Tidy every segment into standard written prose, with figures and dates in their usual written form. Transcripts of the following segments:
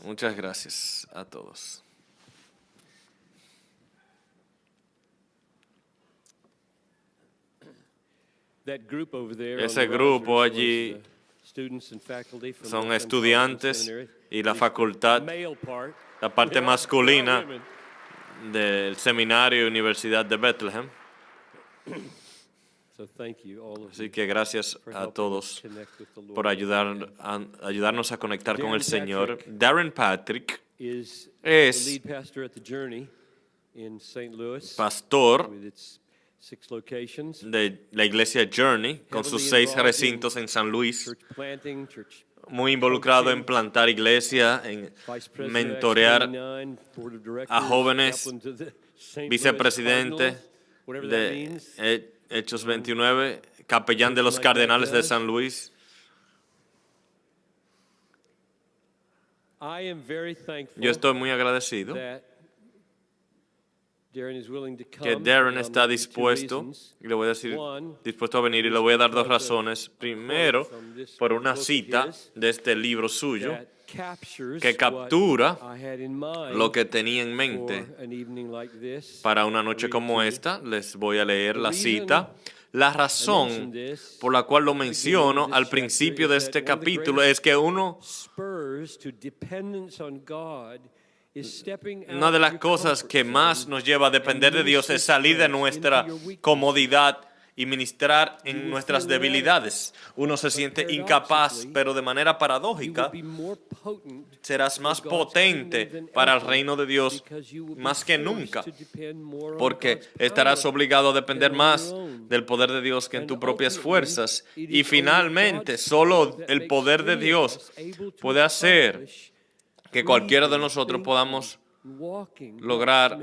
Muchas gracias a todos. Ese grupo allí son estudiantes y la facultad, la parte masculina del seminario y Universidad de Bethlehem. Así que gracias a todos por ayudarnos a conectar con el Señor. Darren Patrick es pastor de la iglesia Journey con sus 6 recintos en San Luis, muy involucrado en plantar iglesia, en mentorear a jóvenes, vicepresidente de Hechos 29, capellán de los Cardenales de San Luis. Yo estoy muy agradecido que Darren está dispuesto, y le voy a decir, dispuesto a venir, y le voy a dar 2 razones. Primero, por una cita de este libro suyo que captura lo que tenía en mente para una noche como esta. Les voy a leer la cita. La razón por la cual lo menciono al principio de este capítulo es que una de las cosas que más nos lleva a depender de Dios es salir de nuestra comodidad y ministrar en nuestras debilidades. Uno se siente incapaz, pero de manera paradójica serás más potente para el reino de Dios más que nunca, porque estarás obligado a depender más del poder de Dios que en tus propias fuerzas. Y finalmente, solo el poder de Dios puede hacer que cualquiera de nosotros podamos lograr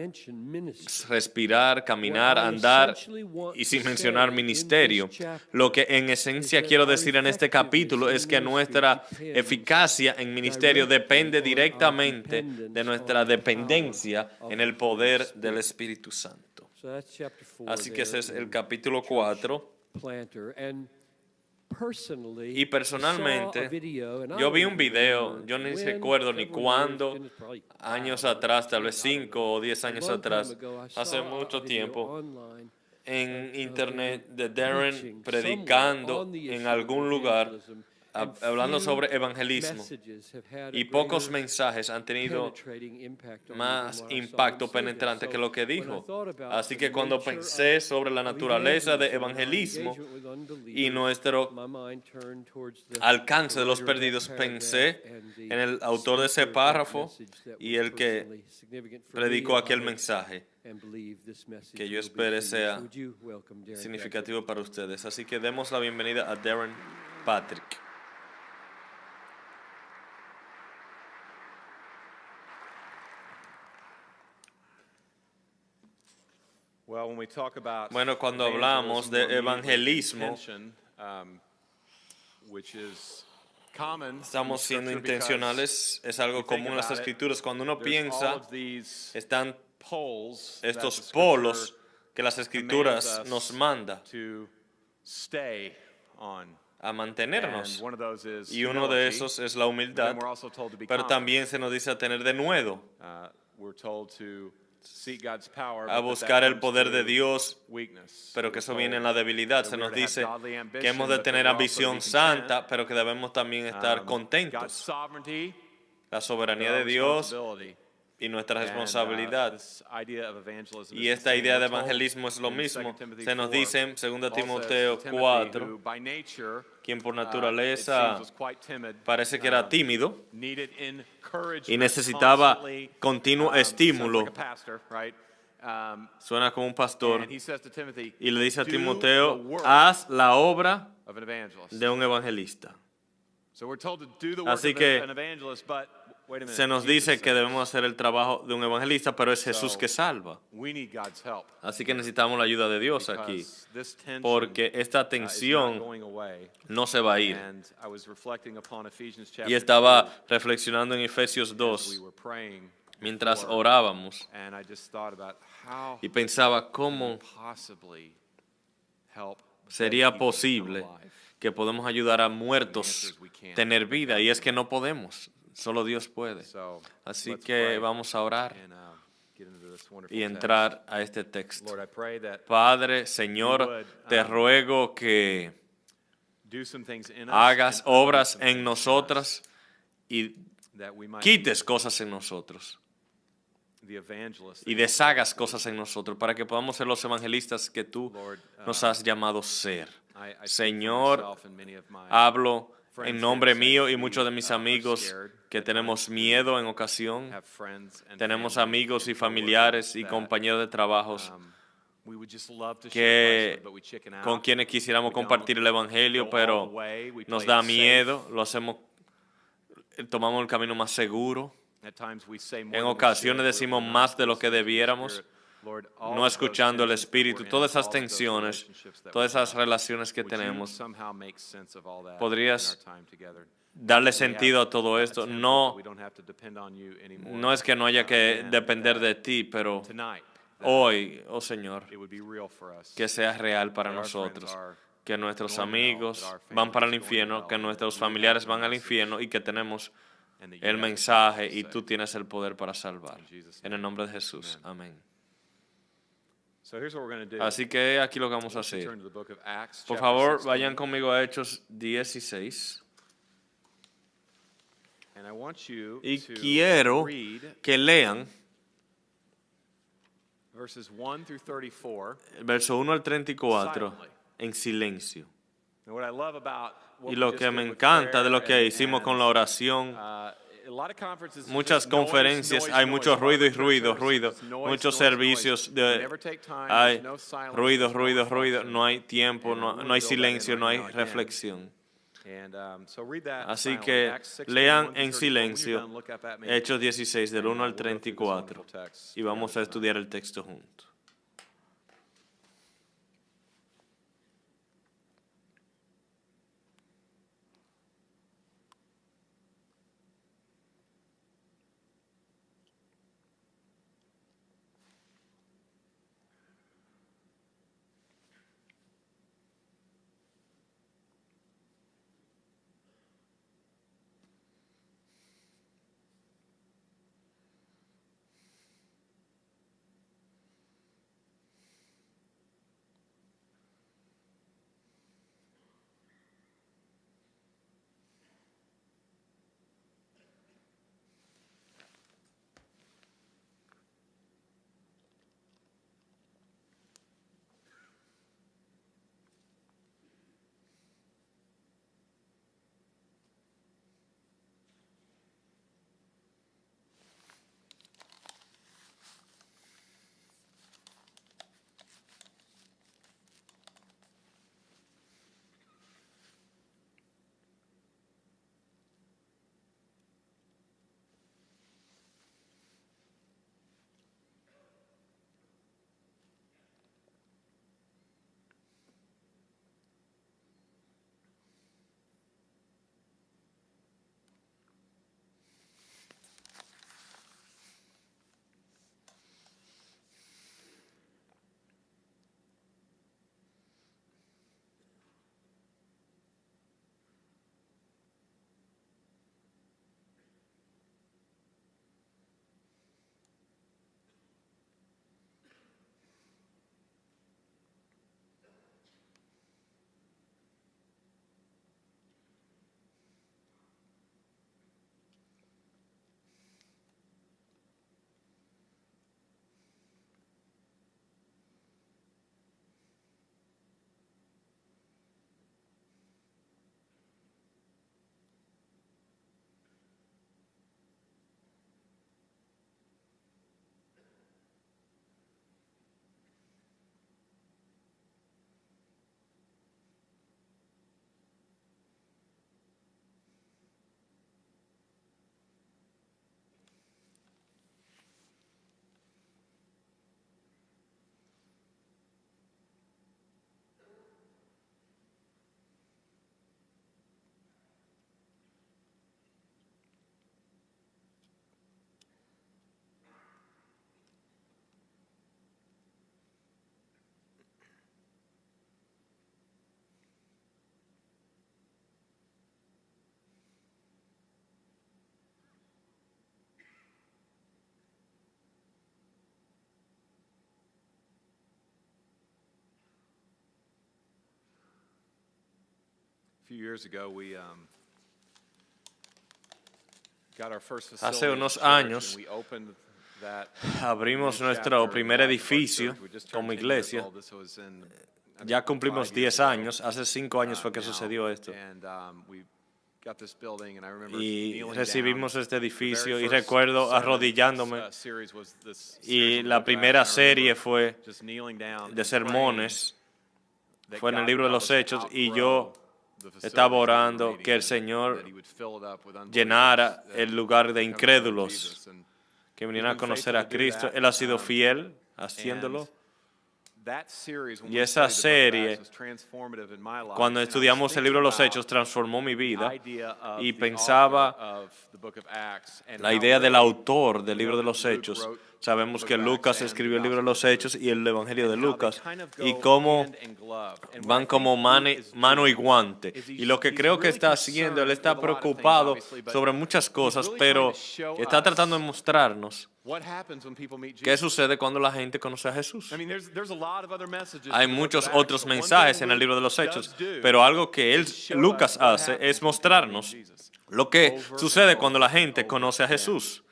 respirar, caminar, andar, y sin mencionar ministerio. Lo que en esencia quiero decir en este capítulo es que nuestra eficacia en ministerio depende directamente de nuestra dependencia en el poder del Espíritu Santo. Así que ese es el capítulo 4. Y personalmente, yo vi un video, yo ni recuerdo ni cuándo, años atrás, tal vez 5 o 10 años atrás, hace mucho tiempo, en internet, de Darren predicando en algún lugar, hablando sobre evangelismo. Y pocos mensajes han tenido más impacto penetrante que lo que dijo. Así que cuando pensé sobre la naturaleza de evangelismo y nuestro alcance de los perdidos, pensé en el autor de ese párrafo y el que predicó aquel mensaje, que yo espero sea significativo para ustedes. Así que demos la bienvenida a Darren Patrick. Bueno, cuando hablamos de evangelismo, estamos siendo intencionales, es algo común en las Escrituras. Cuando uno piensa, están estos polos que las Escrituras nos mandan a mantenernos. Y uno de esos es la humildad, pero también se nos dice a tener denuedo, a buscar el poder de Dios, pero que eso viene en la debilidad. Se nos dice que hemos de tener ambición santa, pero que debemos también estar contentos. La soberanía de Dios y nuestra responsabilidad. Y esta idea de evangelismo es lo mismo. Se nos dice en 2 Timoteo 4, quien por naturaleza parece que era tímido y necesitaba continuo estímulo. Suena como un pastor. Y le dice a Timoteo, haz la obra de un evangelista. Así que se nos dice que debemos hacer el trabajo de un evangelista, pero es Jesús que salva. Así que necesitamos la ayuda de Dios aquí, porque esta tensión no se va a ir. Y estaba reflexionando en Efesios 2 mientras orábamos y pensaba cómo sería posible que podemos ayudar a muertos a tener vida, y es que no podemos. Solo Dios puede. So, Así let's que pray vamos a orar and get into this wonderful y text. entrar a este texto. Lord, I pray that Padre, Señor, would, te ruego que do some things in us hagas and undo obras some en things in us, nosotras y that we might quites be cosas en nosotros the evangelists y that you deshagas call us to cosas en nosotros para que podamos ser los evangelistas que tú be. Lord, nos has llamado ser. I speak for Señor, myself and many of my hablo friends en here nombre to say mío that y we, muchos de mis are amigos scared que at tenemos times. miedo en ocasión. Have friends and Tenemos family amigos y and familiares y coworkers that, compañeros de trabajos we would just love to share Christ que with, but we chicken out. con quienes quisiéramos We don't compartir el evangelio, go all pero the way. We nos play da it safe. miedo, lo hacemos, tomamos el camino más seguro. At times we say more En than we ocasiones should. decimos We're not más de lo que listening to the debiéramos, Spirit. Lord, all no of those escuchando el tensions that Espíritu. we're in, Todas esas all of those tensiones, relationships that todas we esas have, relaciones que would you tenemos, somehow make sense of all that in our podrías time together? darle We have sentido a todo a esto. template No, that we don't have to depend on you anymore. no es que no haya que Again, depender that de ti, pero tonight, that hoy, oh Señor, it would be real for us. que sea real para that our friends nosotros. are Que nuestros going to hell, amigos that our van para el families going to infierno, hell, que and nuestros that we have familiares the van al message, infierno y que tenemos and that you el have the mensaje power to y tú save. tienes el poder para salvar. In Jesus' En el name. nombre de Jesús. Amen. Amén. So here's what we're going to do. Así que aquí lo que vamos a Let's hacer. turn to the book of Acts, Por chapter favor, 16. vayan conmigo a Hechos 16. And I want you Y to quiero read que lean verses 1 through 34. el verso 1 al 34 Silently. en silencio. And what I love about what Y we lo just que did me with encanta de lo que prayer hicimos and, con la oración, a lot of conferences, muchas just noise, conferencias, noise, hay noise. mucho ruido y Larger ruido, churches, ruido, just noise, muchos noise, servicios, noise. We never take time, hay there's no silence, ruido, there's no ruido, ruido, reflection. no hay tiempo, And no, we wanna no hay build that in silencio, right no hay now again. reflexión. And, so read that Así silently. que Acts 16, lean 1 through en 34. When you're silencio done, look up at me, Hechos 16 del and, 1 al we'll go through this 34 wonderful text y vamos a together tonight. estudiar el texto juntos. few years ago, we got our first Hace facility unos at church, años, and we opened that abrimos new nuestro chapter primer of our edificio church. We just como turned 10 years iglesia. old. This was in, I Ya think, cumplimos 5 years 10 ago, años. Hace 5 años fue que now. sucedió esto. And we got this building, and I remember Y kneeling recibimos down. este edificio The y very first recuerdo sermon, arrodillándome. series was this Y series on the la book of primera Acts, and I remember serie fue just kneeling down de and sermones, praying fue en el that libro de God los would Hechos, help us y outgrow yo the facilities estaba that we were orando meeting que el in, Señor that he would fill it up with unbelievers llenara that el lugar de come to know incrédulos Jesus. And que vinieran a He's been conocer faithful a to do Cristo. that. Él ha sido fiel haciéndolo. that series, when Y we esa studied the book of serie, Acts, was transformative in my life. cuando And I was estudiamos el libro de los thinking Hechos, about transformó mi the vida. idea of Y the pensaba author of the book of Acts and la how idea del really, autor del we libro know de that los Luke Hechos. wrote Sabemos the que book of Lucas Acts and escribió el the libro de los Gospel of Hechos Luke, y el Evangelio de and how they Lucas. kind of Y go cómo hand in glove. And what I van think como Luke is mano y doing guante. is Y lo que he's creo que really está haciendo, él está concerned with a lot of things, preocupado obviously, but sobre muchas cosas, really pero trying to show está us tratando de mostrarnos what happens when people meet qué Jesus. sucede cuando la gente conoce a Jesús. I mean, there's a lot of other messages Hay to the book muchos of Acts, otros but one mensajes thing en el libro de Luke los Hechos, does do pero algo que is show Lucas us what hace happens es when people meet mostrarnos Jesus. lo que Over sucede and cuando la over and gente over conoce a again. Jesús.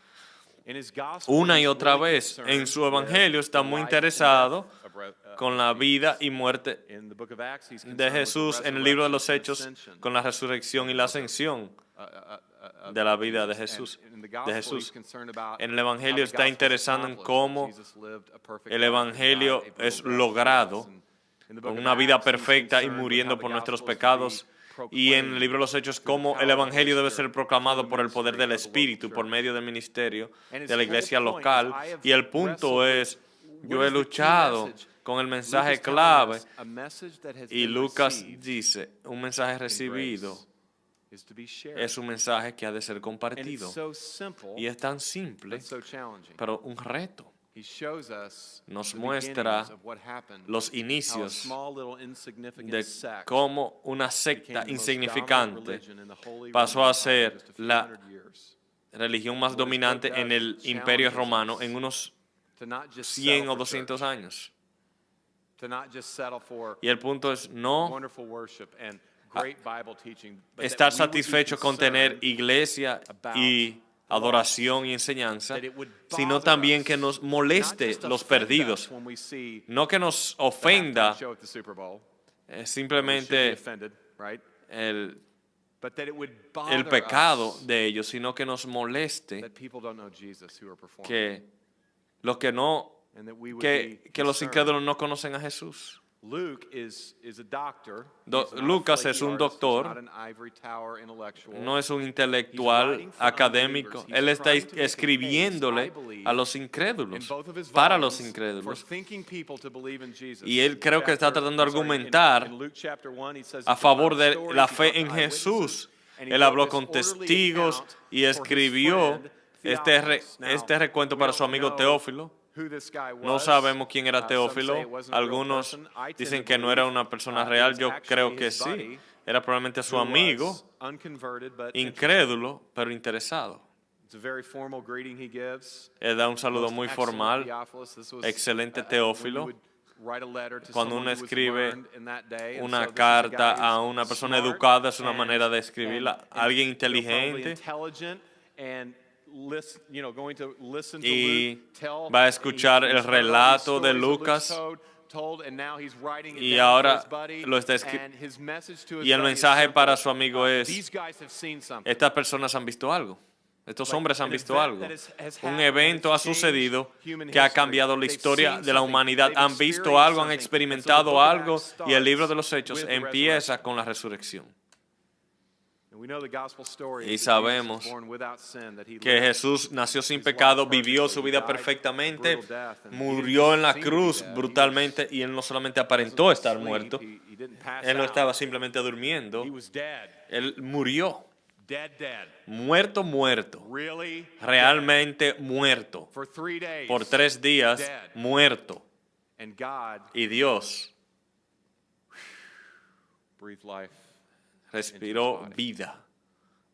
In his gospel, Una y he's otra really vez en su concerned evangelio with está the muy life and interesado death con of la Jesus. vida y muerte In the book of Acts, he's de concerned with the Jesús en el libro de los resurrection and Hechos, ascension con la resurrección y la ascensión of de la vida de Jesus. Jesús. And in the De gospel, Jesús. he's concerned about En el how Evangelio the está gospel is interesado en accomplished, cómo that Jesus lived a perfect el life and Evangelio died a brutal es death for logrado us. And in the book con of una vida Acts, he's perfecta y concerned with muriendo how the por nuestros gospel is to be pecados. Y en el proclaimed libro de los Hechos, through the cómo power el of the Holy Evangelio debe Spirit, ser proclamado through the por el poder ministry del of the local Espíritu, por church. medio del ministerio And his de la whole iglesia point is, local. I have Y el punto wrestled es, with yo what he is the key luchado message? con el Luke mensaje is telling clave. us a message that has Y been Lucas received dice, un mensaje in recibido grace is to be shared. es un mensaje que ha de ser And it's compartido. so simple, Y es tan simple, but so challenging. pero un reto. He shows us Nos the muestra beginnings of what happened, los how a inicios small little insignificant de sect cómo una became secta the most dominant insignificante religion in the Holy pasó Roman a Empire in ser just a few la hundred years. religión más What his dominante book en does el is imperio challenges romano us en unos to not just 100 settle o for 200 church, años. to not just settle for Y el punto es no wonderful worship and great Bible teaching, but estar that we would be satisfecho con tener concerned iglesia y adoración y enseñanza, sino también que nos moleste los perdidos. No que nos ofenda simplemente el pecado de ellos, sino que nos moleste que los que no que los incrédulos no conocen a Jesús. Lucas es un doctor, no es un intelectual académico. Él está escribiéndole a los incrédulos, para los incrédulos. Y él creo que está tratando de argumentar a favor de la fe en Jesús. Él habló con testigos y escribió este recuento para su amigo Teófilo. No sabemos quién era Teófilo. Algunos dicen que no era una persona real. Yo creo que sí. Era probablemente su amigo, incrédulo, pero interesado. Él da un saludo muy formal. Excelente Teófilo. Cuando uno escribe una carta a una persona educada, es una manera de escribirla. Alguien inteligente. Y va a escuchar el relato de Lucas y ahora lo está escribiendo. Y el mensaje para su amigo es, estas personas han visto algo. Estos hombres han visto algo. Un evento ha sucedido que ha cambiado la historia de la humanidad. Han visto algo, han experimentado algo y el libro de los Hechos empieza con la resurrección. Y sabemos que Jesús nació sin pecado, vivió su vida perfectamente, murió en la cruz brutalmente y Él no solamente aparentó estar muerto, Él no estaba simplemente durmiendo, Él murió. Muerto, realmente muerto, por 3 días muerto. Y Dios respiró vida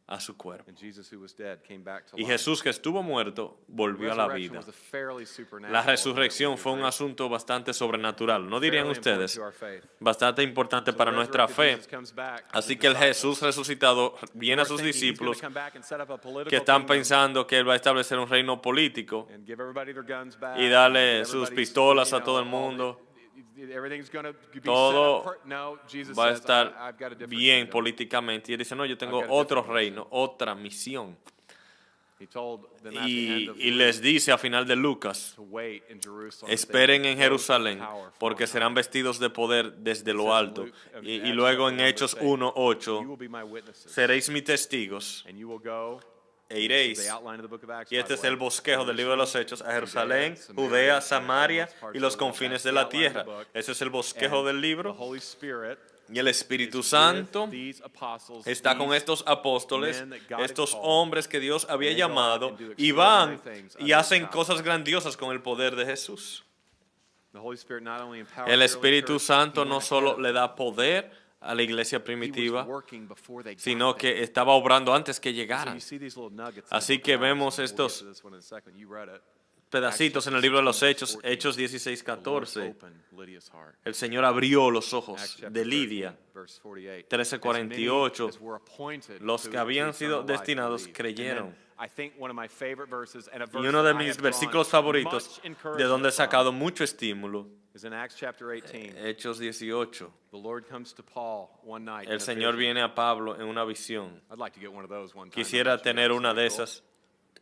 a su cuerpo. And Jesus, who was dead, came back to Y life. Jesús, que estuvo muerto, volvió a la Resurrection vida. was a fairly supernatural La event, resurrección would you fue un agree? asunto bastante sobrenatural, ¿no dirían Fairly important ustedes? to our faith. Bastante importante So para the nuestra resurrected fe. Jesus comes back to Así the que el disciples. Jesús resucitado viene a Who sus are thinking he's gonna discípulos come back and set up a political que están kingdom pensando que Él va a establecer un reino político and give everybody their guns back y darle and sus everybody's, pistolas you a todo el know, all mundo. everything's gonna be Todo set up no, Jesus va a says, estar I've got a different bien kingdom. políticamente. Y Él dice, no, yo tengo I've got a otro different reino, otra misión. He told them at the end of Y Luke les dice a final de Lucas, to wait in Jerusalem, esperen that en they would Jerusalén, receive power from porque on serán high. vestidos de poder desde It lo says in alto. Luke, Y Acts luego en chapter 1, Hechos verse 8, 1:8, you will be my witnesses, seréis mis testigos and you will go, e this is iréis. the outline of the book of Acts, Y by este the es el way, bosquejo del libro de los Hechos, a Jerusalén, Judea, Samaria y los confines de la tierra. Ese es el bosquejo del the libro. Holy Spirit Y el Espíritu is Santo with these apostles, está con these estos apóstoles, men that God had estos called, hombres que Dios había and they go out llamado, and do y van extraordinary things y under hacen his power. cosas grandiosas con el poder de Jesús. The Holy Spirit not only empowers El the early Espíritu church, Santo he no went solo ahead of le them. da poder a la iglesia He was primitiva, working before they got sino there. que estaba obrando antes que So you llegaran. see these little nuggets in the Así book que of Acts, vemos and we'll get estos to this one in a second. You read it. Pedacitos en el libro de los Hechos, Hechos 16, The Lord 14. opened Lydia's heart. El Señor abrió los Acts ojos chapter de 13, Lidia. verse 48. 13:48. As many as were appointed Los to que habían sido eternal life destinados believed. creyeron. And then I think one of my favorite verses, and a Y verse uno de that I mis have drawn versículos favoritos, much de encouragement donde he from, sacado mucho estímulo, is in Acts chapter 18. Hechos 18. The Lord comes to Paul one night in El a Señor vision. viene a Pablo en una visión. I'd like to get one of those one time. Quisiera Don't you tener guys? una de Pretty cool. esas.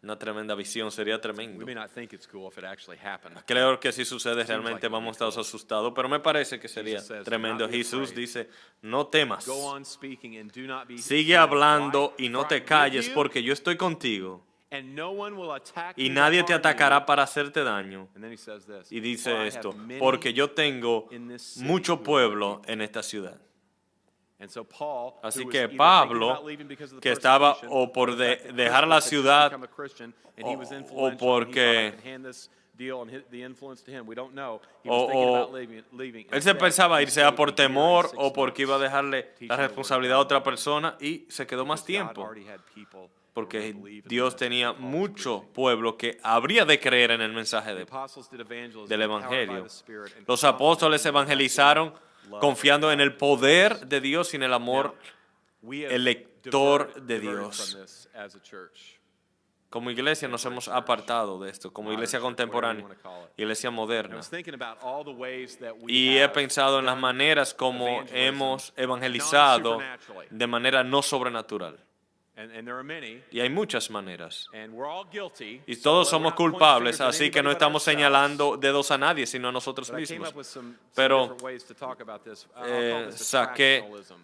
Una tremenda visión, sería We tremendo. may not think it's cool if it actually happened. Creo que si sucede like realmente it would vamos a be estar cool. asustados, pero me parece que sería Jesus says, tremendo. "Do not be Jesús afraid. dice, no temas. Go on speaking and do not be Sigue silent. hablando Why? y no For te I'm with calles you, porque yo estoy contigo and no one will attack y you to nadie te harm you." atacará para hacerte daño. And then he says this, Y "For I dice have esto, many porque yo tengo in this city mucho who are pueblo my people." en esta ciudad. And so Paul, Así who was que either thinking Pablo, about leaving because of the que estaba persecution, o por or the fact that dejar la Crispus had just ciudad, become a Christian, and he was o influential, and he porque- thought, "I can hand this deal and the influence to him." We don't know. He was O- thinking o- about leaving. Él se Instead, pensaba he irse a stayed por a year and temor 6 o porque iba a months, dejarle teaching la the word of responsabilidad a God. otra persona y se quedó más Because God tiempo. already had people who were Porque gonna believe in the Dios message tenía that Paul was mucho preaching. pueblo que habría de creer en el mensaje The de apostles did evangelism, del empowered by Evangelio. the Spirit, and Los confident apóstoles in the evangelizaron love confiando of en God. el poder de Dios y en el amor Now, we have elector de diverted Dios. from this as a church. Como iglesia nos hemos apartado de esto, como Modern iglesia church, whatever contemporánea, you wanna call it. iglesia I moderna. was thinking about all the ways that we Y he have pensado en las done maneras como evangelism hemos evangelizado non-supernaturally. de manera no sobrenatural. And there are many, Y hay muchas maneras. and we're all guilty. Y so todos we're somos not pointing culpables, fingers at así que no anybody but estamos ourselves. señalando dedos a nadie, sino a nosotros But I came mismos. up with some Pero, different ways to talk about this. I'll call this saqué attractionalism.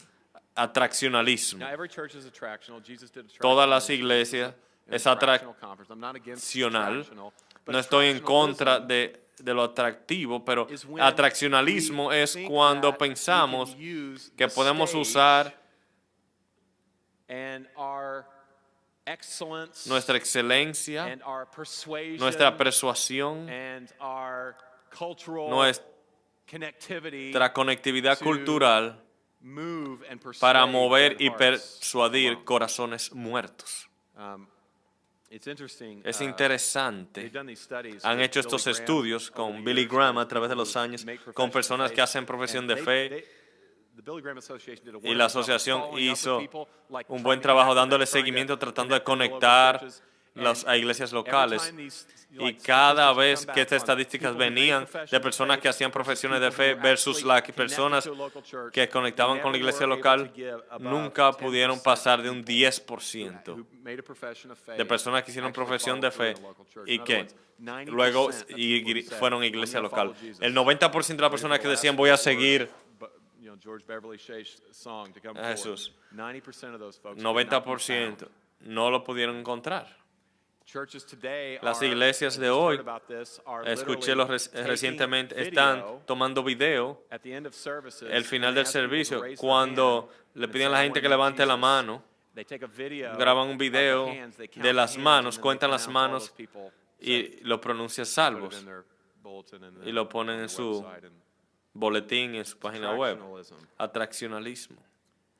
Atraccionalismo. Now, every church is attractional. Jesus did Todas las attractionalism. iglesias An es attractional conference. I'm not against atraccional. attractional, but No estoy en contra attractionalism de lo atractivo, pero is when atraccionalismo we es think cuando that pensamos we can use que the podemos stage usar and our excellence nuestra excelencia, and our persuasion nuestra persuasión, and our cultural nuestra connectivity conectividad to cultural move and persuade para mover dead y hearts persuadir along. corazones muertos. It's interesting. Es they've interesante. done these studies Han with hecho estos Billy Graham estudios over con the Billy years, Graham with a través de people los who años, make con professions of personas faith, que hacen profesión and de they- fe. the Billy Graham Association did a Y la wonderful job of asociación following up with hizo people, like un trying buen to trabajo connect them, dándole trying to seguimiento, tratando de connect them to local conectar churches. a iglesias locales. Every time these, Y like, cada statistics vez come que back estas on estadísticas people who made venían professions de of personas faith que hacían versus profesiones de people who fe were versus actually las connected personas to a local church, que conectaban they con la never iglesia were able to local, give above nunca 10% pudieron pasar de un people 10% who made a profession of faith de personas que hicieron actually profesión de followed fe through in a local church. y In other que words, 90% luego of people who said, fueron a "I'm iglesia gonna local. follow Jesus." El 90% de las personas que decían voy a seguir George Beverly Shea's song to come a Jesús, forward. 90% of those folks could not be 90% found. no lo pudieron encontrar. Churches today Las are, iglesias I de just hoy, heard about this, are escuché literally taking recientemente, video están tomando video at the end of services, el final and del they ask people to servicio, raise their cuando hand le and piden a say, la "I gente wanna que meet levante la Jesus." mano, They take a video graban un of the video hands, they count de the las hands, manos, and then they cuentan las pronounce all manos those people, y lo pronuncia put it salvos in their bulletin and y then lo ponen on en the su website, and boletín en su página web. attractionalism. Atraccionalismo.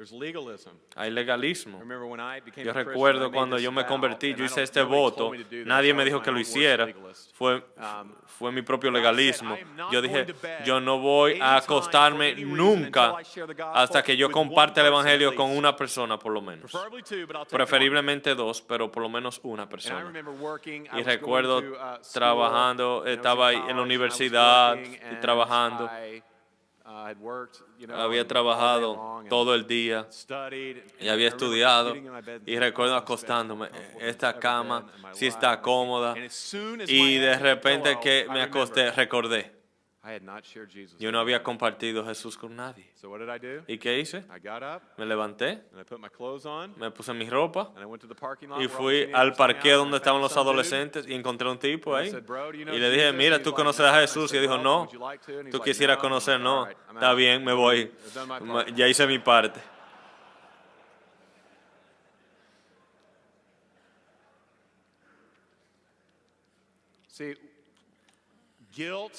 There's legalism. Hay legalismo. Remember when I became Yo a Christian, I recuerdo made cuando this yo me vow, convertí, and yo I hice don't- este nobody told voto, me to do this. nadie I me was dijo my que lo own worst hiciera, legalist. fue mi propio But I said, legalismo. I am not Yo going dije, to bed yo no voy a anytime for acostarme any reason nunca until I share the gospel hasta que yo with one comparte el person at evangelio con least. una persona por lo menos. Preferably two, but I'll take one. Preferiblemente dos, pero por lo menos una And I persona. remember working, I Y was going recuerdo to, school, trabajando, and I was in estaba ahí en la college, and I was universidad working, y and trabajando. I, had worked, Había all day trabajado long, and todo el día studied, y había I remember estudiado getting in my bed and y thinking, recuerdo "This is the best, acostándome. most comfortable Esta I've ever cama been in my sí life." está cómoda And as soon as my y de head hit the repente pillow, que I me acosté remembered, recordé. I had not shared Jesus Yo with no había anyone. compartido Jesús con nadie. So what did I do? ¿Y qué hice? I got up Me levanté, and I put my clothes on me puse mi ropa and I went to the parking lot y where all the fui teenagers al hung parqueo out, donde and I estaban found los some dude, adolescentes y encontré un tipo and I ahí. said, "Bro, do you know Y le dije, Jesus?" mira, And ¿tú he's like, conoces "No." a And I Jesús? Y said, él dijo, "Well, no. would you like to?" And he's ¿Tú like, quisieras "No." And I'm conocer? like, No. "All right, I'm Está out. bien, me voy. I've done my part." Ya hice mi parte. See, guilt,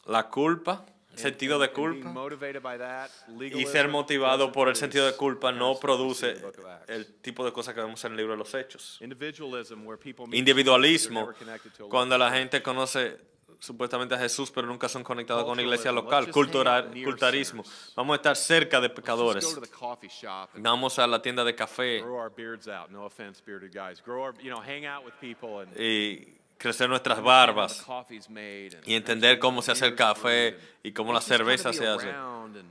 La culpa, el sentido de and being culpa motivated by that, y ser legalism motivado doesn't por el produce sentido de the culpa kind no of stuff we see produce in the book of Acts. el tipo de cosas que vemos en el libro de los Hechos. Individualism, where people meet Jesus, but they're Individualismo, never connected to a cuando local la church. gente conoce supuestamente a Jesús, pero nunca son conectados con una iglesia Culturalism, local. let's just hang out near Cultarismo. sinners. Vamos a estar cerca de Let's just pecadores. go to the coffee shop and Vamos a la tienda de café grow our beards out. No offense, bearded guys. Hang out with people and y crecer nuestras understand how the barbas coffee's made and y entender cómo se hace el beers are café brewed y and cómo la let's just kinda cerveza be se hace. around and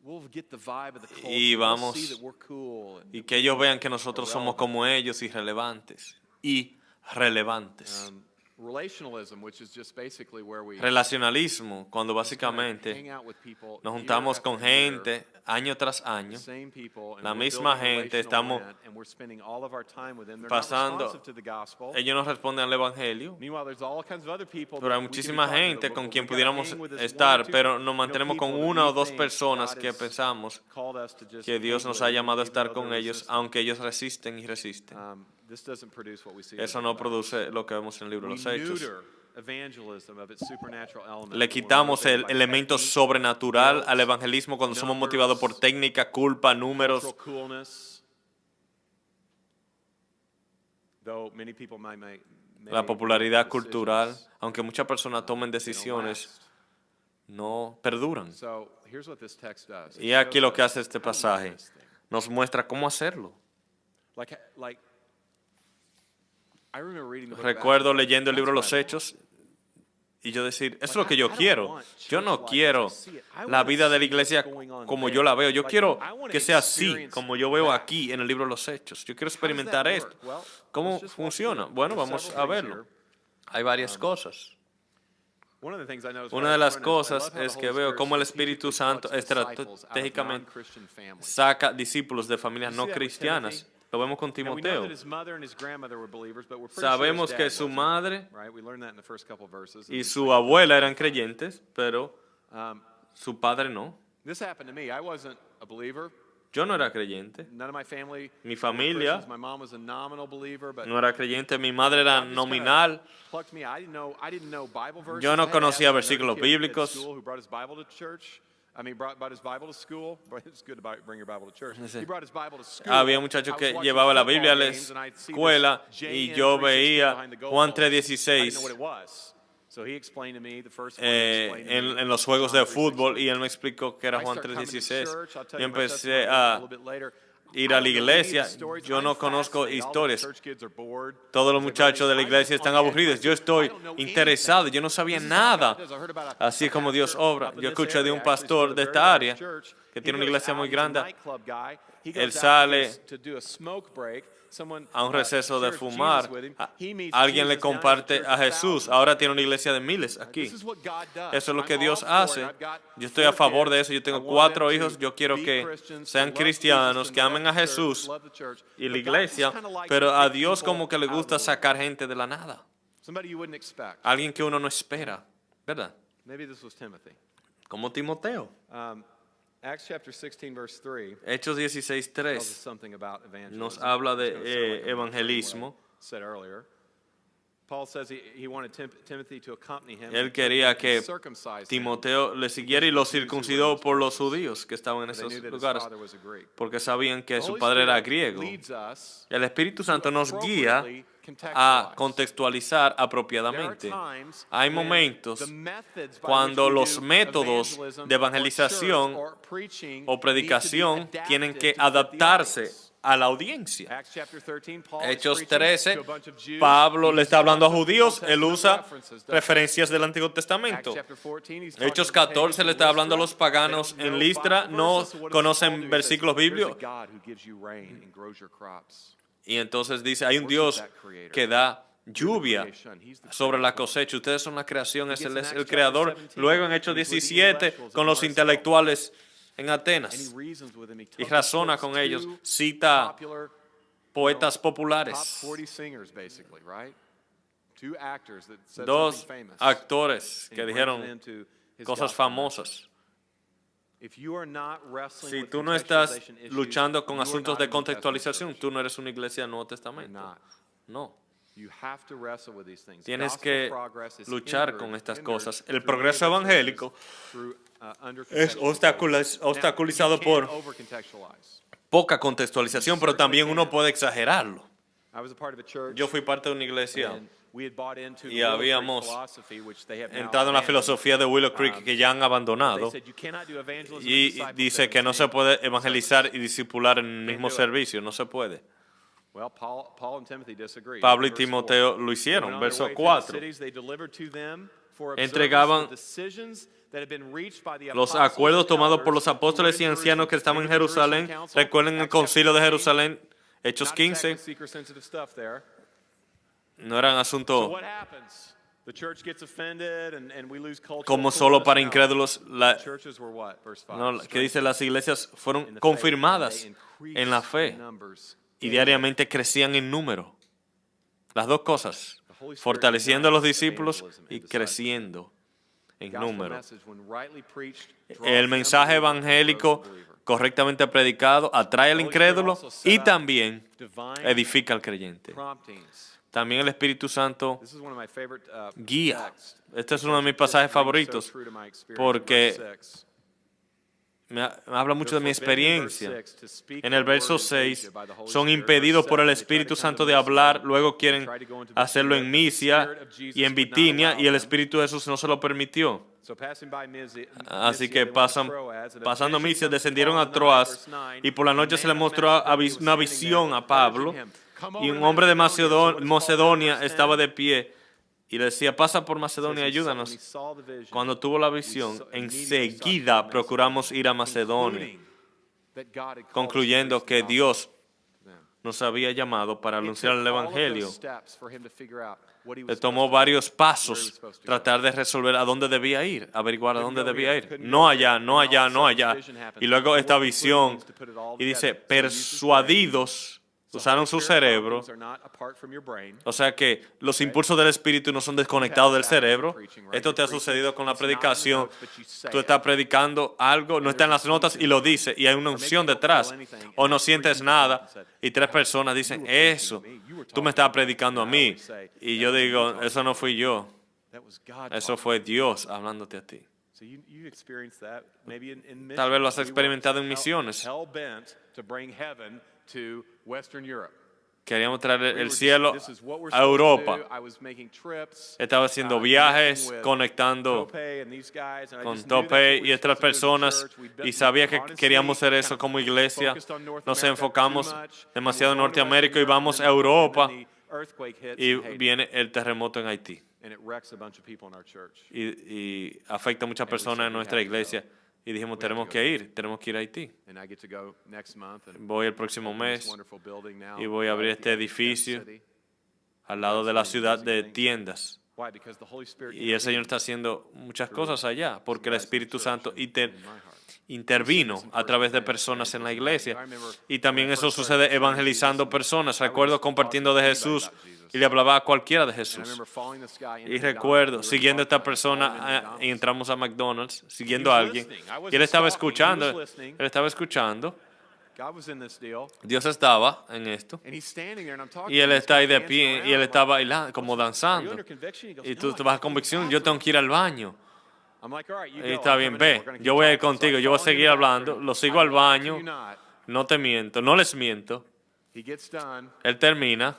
we'll get the vibe of the culture. Y They'll vamos- see that we're cool and, Y que ellos vean que nosotros somos como ellos, irrelevantes. Y relevantes. relationalism, which is just basically where we Relacionalismo, cuando hang básicamente out with people nos year juntamos after con year, gente año tras año, the same people, and la we're misma building a gente, relational estamos rent, and we're spending all of our time with them. They're pasando- not responsive to the gospel. ellos nos responden al Evangelio, Meanwhile, there's all kinds of other people pero hay that we could be muchísima talking to gente that con we quien gotta pudiéramos hang with this one or estar, two, pero nos mantenemos people con that una we o dos think personas God que has pensamos called us to just que Dios hang nos with, ha llamado a even estar though con they're ellos, resistant. aunque ellos resisten y resisten. This doesn't produce what we see in the Eso book no of Acts. produce lo que vemos en el libro de We los Hechos. neuter evangelism of its supernatural element Le when we're quitamos motivated el by elemento technique, sobrenatural guilt, al evangelismo cuando somos numbers, motivados por técnica, culpa, números. cultural coolness. Though many people may La popularidad make cultural, decisions, aunque muchas personas tomen they don't decisiones, last. no perduran. So here's what this text does. It Y aquí lo shows que us hace este how to run pasaje, this thing. nos muestra cómo hacerlo. Like I remember reading the book of Acts, Recuerdo and leyendo el libro de that's los what I want. Hechos y yo decir, eso es Like, lo que yo I don't quiero. want Yo no church life quiero as I see it. I la wanna vida de la see iglesia what's going on como there. yo la veo. Yo Like, quiero I wanna que sea así, experience como yo veo that. aquí en el libro de los Hechos. Yo quiero How does that experimentar esto. work? Well, ¿Cómo let's just walk funciona? through it. Bueno, There's vamos several a things verlo. here. Hay varias cosas. One of the things I noticed Una while de I was las praying is I cosas love how the es Holy que veo Spirit cómo el strategically Espíritu Santo plucks disciples out of estratégicamente non-Christian families. saca discípulos de familias You no see that with cristianas. Timothy? Lo vemos con Now, we know Timoteo. that his mother and his grandmother were believers, but we're pretty Sabemos sure que his dad su wasn't, madre right? We learned that in the first couple verses. y su abuela eran creyentes, pero Um, su padre no. this happened to me. I wasn't a believer. Yo no era creyente. None of my family Mi were familia Christians. My mom was a nominal believer, but no era creyente. Mi madre era God just kinda nominal. plucked me. I didn't know Bible verses. Yo no I had conocía asked a versículos nerd kid at bíblicos. school who brought his Bible to church. Brought his Bible to school. It's good to bring your Bible to church. Sí. He brought his Bible to school. Había muchachos I was que watching llevaba la football Biblia a la games, and I'd see this escuela JN y yo 3:16 veía behind the goal Juan post. I didn't know 3:16 what it was. So he explained to me the first one. He explained to me en los juegos de John 3:16. fútbol y él me explicó que era I Juan started coming to 3:16. church. I'll tell Yo you my empecé testimony a a little bit later. ir I a la don't know any of the iglesia. stories. Yo I'm no conozco fascinated. All the historias. church kids are bored. Todos los They muchachos de la I'm iglesia just están on the edge. aburridos. Yo estoy I don't know interesado. anything. Yo no sabía This is how nada. God does. I heard about a Así como Dios pastor obra. up in Yo this escuché de area, un actually, pastor it's de a very esta área large church. que He tiene una goes iglesia out, muy he's a grande. nightclub guy. He Él goes out sale to do a smoke break. Someone, a un receso de shares fumar. Jesus with him. He meets Alguien le Jesus down at comparte church a of Jesús. thousands. Ahora tiene una iglesia de miles aquí. This is what God does. Eso es lo que I'm Dios all for hace. it. I've got Yo estoy a 4 favor de kids. eso. Yo I tengo want 4 them to hijos. Yo quiero be que Christians, to sean love cristianos, Jesus, que to amen love a the church, Jesús love the church. y la But God iglesia, just kinda likes pero to a pick Dios people como que le out of gusta the blue. sacar gente de la nada. Somebody you wouldn't expect. Alguien que uno no espera, ¿verdad? Maybe this was Timothy. Como Timoteo. Acts chapter 16, verse 3 Hechos tells us 16:3 something about evangelism. nos habla It's gonna sound de like I'm repeating what I evangelismo. said earlier. Paul says he wanted Timothy to accompany him. Él quería que circumcise him. Timoteo le siguiera y lo circuncidó por los judíos que estaban en They esos knew that his lugares, father was a Greek. porque sabían que The su Holy padre era Spirit griego. leads us El Espíritu Santo nos guía appropriately a contextualize. contextualizar There are apropiadamente. times Hay when momentos the methods by cuando which we los do métodos evangelism de or evangelización church or preaching o need to be predicación tienen adapted que to fit the adaptarse audience. a la audiencia. Acts chapter 13, Paul is Hechos preaching 13, to a bunch of Jews. Pablo He le uses está hablando a lots of judíos, Old él Testament usa references, doesn't he? referencias del Antiguo Acts Testamento. chapter 14, he's talking Hechos to the pagans 14 le in está hablando a Lystra. los paganos They don't en know Listra, Bible no verses, so what does Paul conocen do? He says, versículos "There's a bíblicos. God who gives you rain and grows your crops." Y entonces dice, hay un Worship Dios that creator. que da You're the lluvia creation, he's the sobre la creator. cosecha. Ustedes son la creación, He Él gets in es Acts el chapter creador. 17, Luego en Hechos he's with the 17, intellectuals con of los Marcel. intelectuales en And he Atenas. reasons with them. He Y quotes razona con ellos, two cita popular, poetas top populares, 40 singers, basically, right? Two actors that said dos something famous. actores And que he brings dijeron it into his cosas gospel famosas. message. If you are not wrestling Si with tú no estás contextualization issues, luchando con you are asuntos not de a New Testament contextualización, church. tú no eres una iglesia del Nuevo You're Testamento. not. No. You have to wrestle with these things. Tienes Gospel que progress is luchar hindered- con estas hindered cosas. El through progreso many of the evangélico churches through, es under-contextualization. obstaculizado Now, you por can't over-contextualize. poca contextualización, pero también uno puede exagerarlo. I was a part of a church, Yo fui parte de una iglesia and we had bought into the y Willow Creek habíamos philosophy, which they have now entrado en la abandoned. filosofía de Willow Creek que ya han They abandonado said you cannot do evangelism and y discipleship dice in que the no se same puede service. evangelizar y discipular en el mismo do it. servicio, no se puede. Well, Paul and Timothy disagreed. Pablo y Verse 4. Timoteo lo They went hicieron, on their verso way through the 4. cities, they delivered to them for observance Entregaban the decisions that had been reached by the Los apostles acuerdos and tomados por elders los who were apóstoles y in ancianos que estaban en Jerusalén. Jerusalem Council. Recuerden el Acts concilio de chapter 15. Jerusalén, Hechos Not exactly 15. seeker-sensitive stuff there. No eran So asuntos what happens? The church gets offended and we lose cultural como solo para coolness. incrédulos. The churches were what? Verse 5. No, que dice las iglesias In fueron the faith, confirmadas and they increased en la fe in numbers. y diariamente crecían en número. Las dos cosas, The Holy Spirit fortaleciendo a los unites discípulos evangelism y and discipleship. creciendo en Gospel número. message, when rightly preached, draws El the mensaje unbeliever and evangélico grows the believer. correctamente predicado atrae al incrédulo y también Divine edifica al creyente. promptings. También el Espíritu Santo This is one of my favorite guía. texts. Este es uno de mis pasajes This rings favoritos so true to my experience. porque Verse 6. me habla mucho de mi They're forbidden in verse experiencia. 6 to speak En the el word verso in 6 Asia by the Holy son Spirit. impedidos Verse por el 7, they tried Espíritu to come Santo to de hablar, Macedonia. luego quieren They tried to go into hacerlo en Bithynia, but the Misia Spirit of Jesus y en would not Bitinia allow y el them. Espíritu de Jesús no se lo permitió. So passing by Mysia, Así que they went to pasan, Troas, and a pasando vision Misia comes to descendieron Paul a in the night, Troas verse 9, y por la and a noche se man le of mostró Macedonia was una standing visión there, a Pablo urging him, "Come y over un to hombre de Macedonia." So what does Paul do in Macedonia verse estaba 10? de pie y le decía, pasa por Says Macedonia, he saw- when he ayúdanos. saw the vision, Cuando tuvo la we visión, immediately sought to go enseguida to procuramos ir a Macedonia, concluding that God had called us to concluyendo preach que the Dios gospel to them. nos había llamado para It anunciar took el all of those Evangelio. steps for him to figure out what he was Le supposed tomó to do, varios where he was pasos supposed to go. tratar de resolver a dónde debía ir, averiguar a Couldn't dónde go debía here, ir. couldn't No go allá, there. no And all allá, of a no sudden allá. this vision happens. Y luego The esta word concluding visión means to put it all y dice, together. So use his brain. persuadidos, So usaron su Holy Spirit cerebro. promptings are not apart from your brain. O sea que los impulsos del Espíritu no son desconectados del cerebro. Esto te ha sucedido con la predicación. Tú estás predicando algo, no está en las notas y lo dices, y hay una unción detrás. O no sientes nada y tres personas dicen, eso, tú me estás predicando a mí. Y yo digo, eso no fui yo, That was God eso talking. fue Dios hablándote a ti. So you experienced that maybe in Tal vez lo has missions. We were experimentado en misiones. hell bent to bring heaven to Western Europe. Queríamos traer We were el just- cielo this is what we're a supposed to Europa. do. I was making trips, Estaba haciendo connecting viajes, with conectando Tope and these guys, and I con just knew that's what Tope we y were otras supposed to do as a personas church. We y sabía que honestly queríamos hacer kind eso of como iglesia. focused on North Nos America enfocamos too much, demasiado en and we were going to Norteamérica y Western vamos a Europe, Europa and then the earthquake hits y in Haiti, viene el terremoto en Haití and it wrecks a bunch of people in our church. y afecta a muchas personas en nuestra iglesia y dijimos tenemos que ir a Haití. And I get to go next month and Voy el próximo open this mes wonderful building now y voy a abrir right at the este edge of Kansas edificio City. al lado de la ciudad de tiendas. Why? Because the Holy Spirit Y el Señor está haciendo muchas cosas allá porque el Espíritu Santo in my heart. intervino a través de personas en la iglesia. Y también eso sucede evangelizando personas. Recuerdo compartiendo de Jesús y le hablaba a cualquiera de And I Jesús. remember following this guy into Y McDonald's. recuerdo We were siguiendo a esta talking, following persona into y McDonald's. entramos a McDonald's He siguiendo a was alguien. listening. I wasn't Y él estaba stalking, he was escuchando. listening. Él estaba escuchando. God was in this deal. Dios estaba en esto. And he's standing there and I'm talking Y to él him, está ahí he's de dancing pie around. y él I'm está like, bailando, como "Are you danzando. under conviction?" He goes, Y "No, tú I te vas a gotta go to the convicción, yo tengo bathroom." que ir al baño. I'm like, "All right, you Y go. está I'm bien, coming in. We're ve, gonna keep yo voy a ir talking." So I contigo, yo voy a follow him seguir in the hablando, bathroom. lo sigo I al lie to baño, you not. no te miento, no les miento. He gets done. Él termina,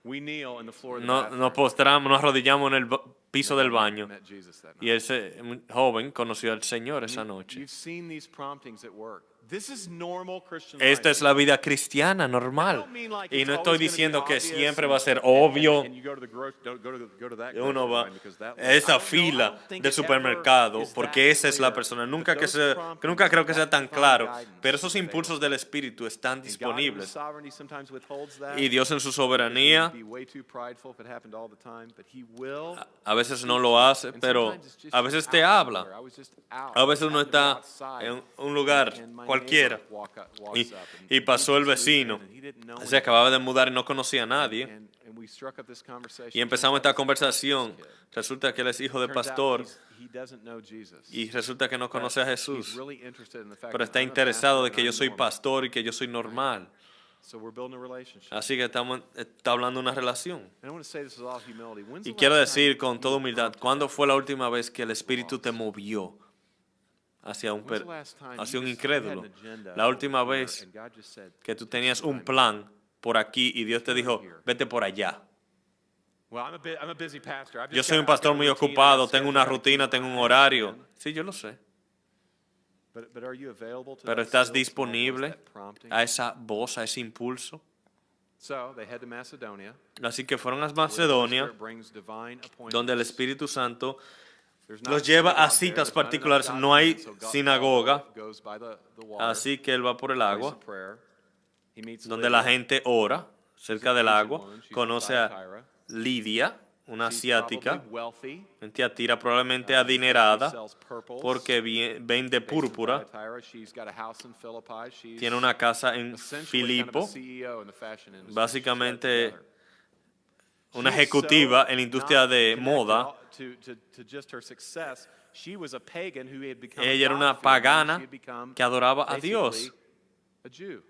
We kneel in the floor of the nos bathroom. postramos, nos arrodillamos en el piso And del I baño. met Jesus that night. Y ese joven conoció al Señor I esa mean, noche. You've seen these promptings at work. This is normal Christian Esta life. es la vida cristiana I normal. don't mean like Y it's no always estoy gonna be diciendo que obvious siempre va a ser and obvio. you go to the don't go to that Uno grocery va line because that a way. esa I fila don't think del it supermercado ever is porque that esa es la clear. persona. But Nunca those promptings, nunca creo que sea that tan divine claro. guidance Pero esos is impulsos available. del Espíritu están And God in His disponibles. sovereignty sometimes withholds that. Y Dios en su Because soberanía we'd be way too prideful if it happened all the time, but He will. a veces no lo hace, And pero sometimes it's just a veces out te habla. somewhere. I was just out. A veces I uno happened to be está outside. en un lugar And my cualquiera neighbor walks y, up and y pasó el he just moved in vecino. and he didn't know Se anything. acababa de mudar y no conocía a nadie. And we struck up this conversation. Y empezamos esta Turns out he's a conversación. pastor's kid. Resulta que él es hijo de Turns out pastor he doesn't know Jesus. y resulta que no But conoce a he's Jesús. really interested in the fact Pero that está I'm a interesado pastor de que and yo I'm soy normal. pastor y que yo soy normal. So we're building a relationship. Así que está hablando de una relación. And I want to say this with all humility. When's Y the quiero last time decir con you toda humildad, prompted ¿cuándo that? fue la última vez que el Espíritu te movió hacia un, When's the last time hacia you un just had an incrédulo? agenda La última over here vez and God just said, que tú tenías un plan por aquí y Dios te dijo, vete por allá. well, I'm a busy pastor. I've Yo just soy got- un pastor I've got a muy routine, ocupado, I've got a tengo una schedule, I've got to rutina, keep tengo un my horario. eyes on. Sí, yo lo sé. But are you available to Pero that estás still small voice, disponible that prompting? a esa voz, a ese impulso. So they head to Macedonia, Así que fueron a where the Holy Macedonia, Spirit brings divine appointments. donde el Espíritu Santo There's not los a lleva a synagogue there, citas there's not particulares. enough No hay documents, so sinagoga, Paul goes by the water, así que él va por el prays a agua, prayer. He meets donde Lydia. la gente ora cerca del agua, conoce a Thyatira. Lidia, una She's asiática, probably wealthy. en Tiatira probablemente She adinerada, sells purples. porque vende Based in púrpura, Thyatira. She's got a house in Philippi. She's tiene una casa en essentially kind of a Filipo, CEO in the fashion industry. básicamente She's got it together. una She's ejecutiva so en la industria not de connected moda. to just her success. She was a pagan who had become Ella era una God-fearing. pagana She had become que adoraba a basically Dios. a Jew.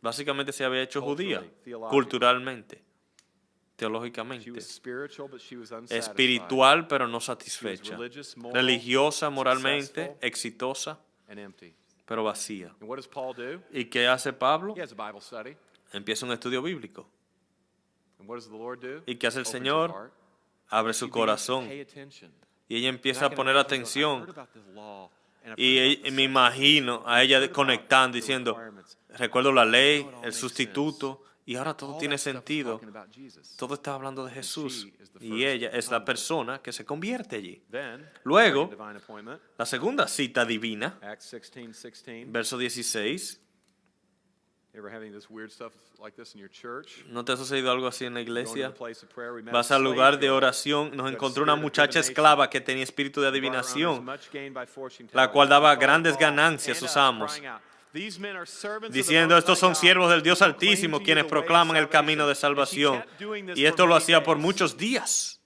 Básicamente se había hecho judía, Culturally, theologically. culturalmente, She teológicamente. was spiritual, but she was unsatisfied. Espiritual, pero no She was satisfecha. religious, moral, Religiosa, moralmente, successful, exitosa, and empty. pero vacía. And what does Paul do? ¿Y qué hace Pablo? He has a Bible study. Empieza un estudio bíblico. And what does the Lord do? ¿Y qué hace el Opens her Señor? heart. Abre She su begins to corazón. pay attention. Y ella And empieza I a can poner imagine her going, "I've atención. heard about this law, and I've Y heard about me this imagino a ella conectando, diciendo, recuerdo la ley, el sustituto, y ahora todo All tiene that stuff is sentido. talking about Jesus. Todo está hablando de Jesús. she is the Y first ella es la convert. persona que se convierte allí. Then, Luego, second divine appointment, la segunda cita divina, Acts 16:16. verso 16. You ever having this weird stuff like this in your church? ¿No te ha sucedido algo así en la Going to the iglesia? place of prayer, we met Vas a al slave lugar de girl oración, nos who had encontró a una spirit of muchacha divination, esclava que tenía espíritu de brought around as adivinación, much gain by fortune la telling. cual daba She called grandes Paul ganancias a and sus us, amos, crying out, "These men are servants of the diciendo, Most estos High son God, siervos del Dios who proclaim Altísimo, to you quienes the way of proclaman el camino de salvation." And she salvación. kept doing this Y for esto lo many hacía por days. muchos días.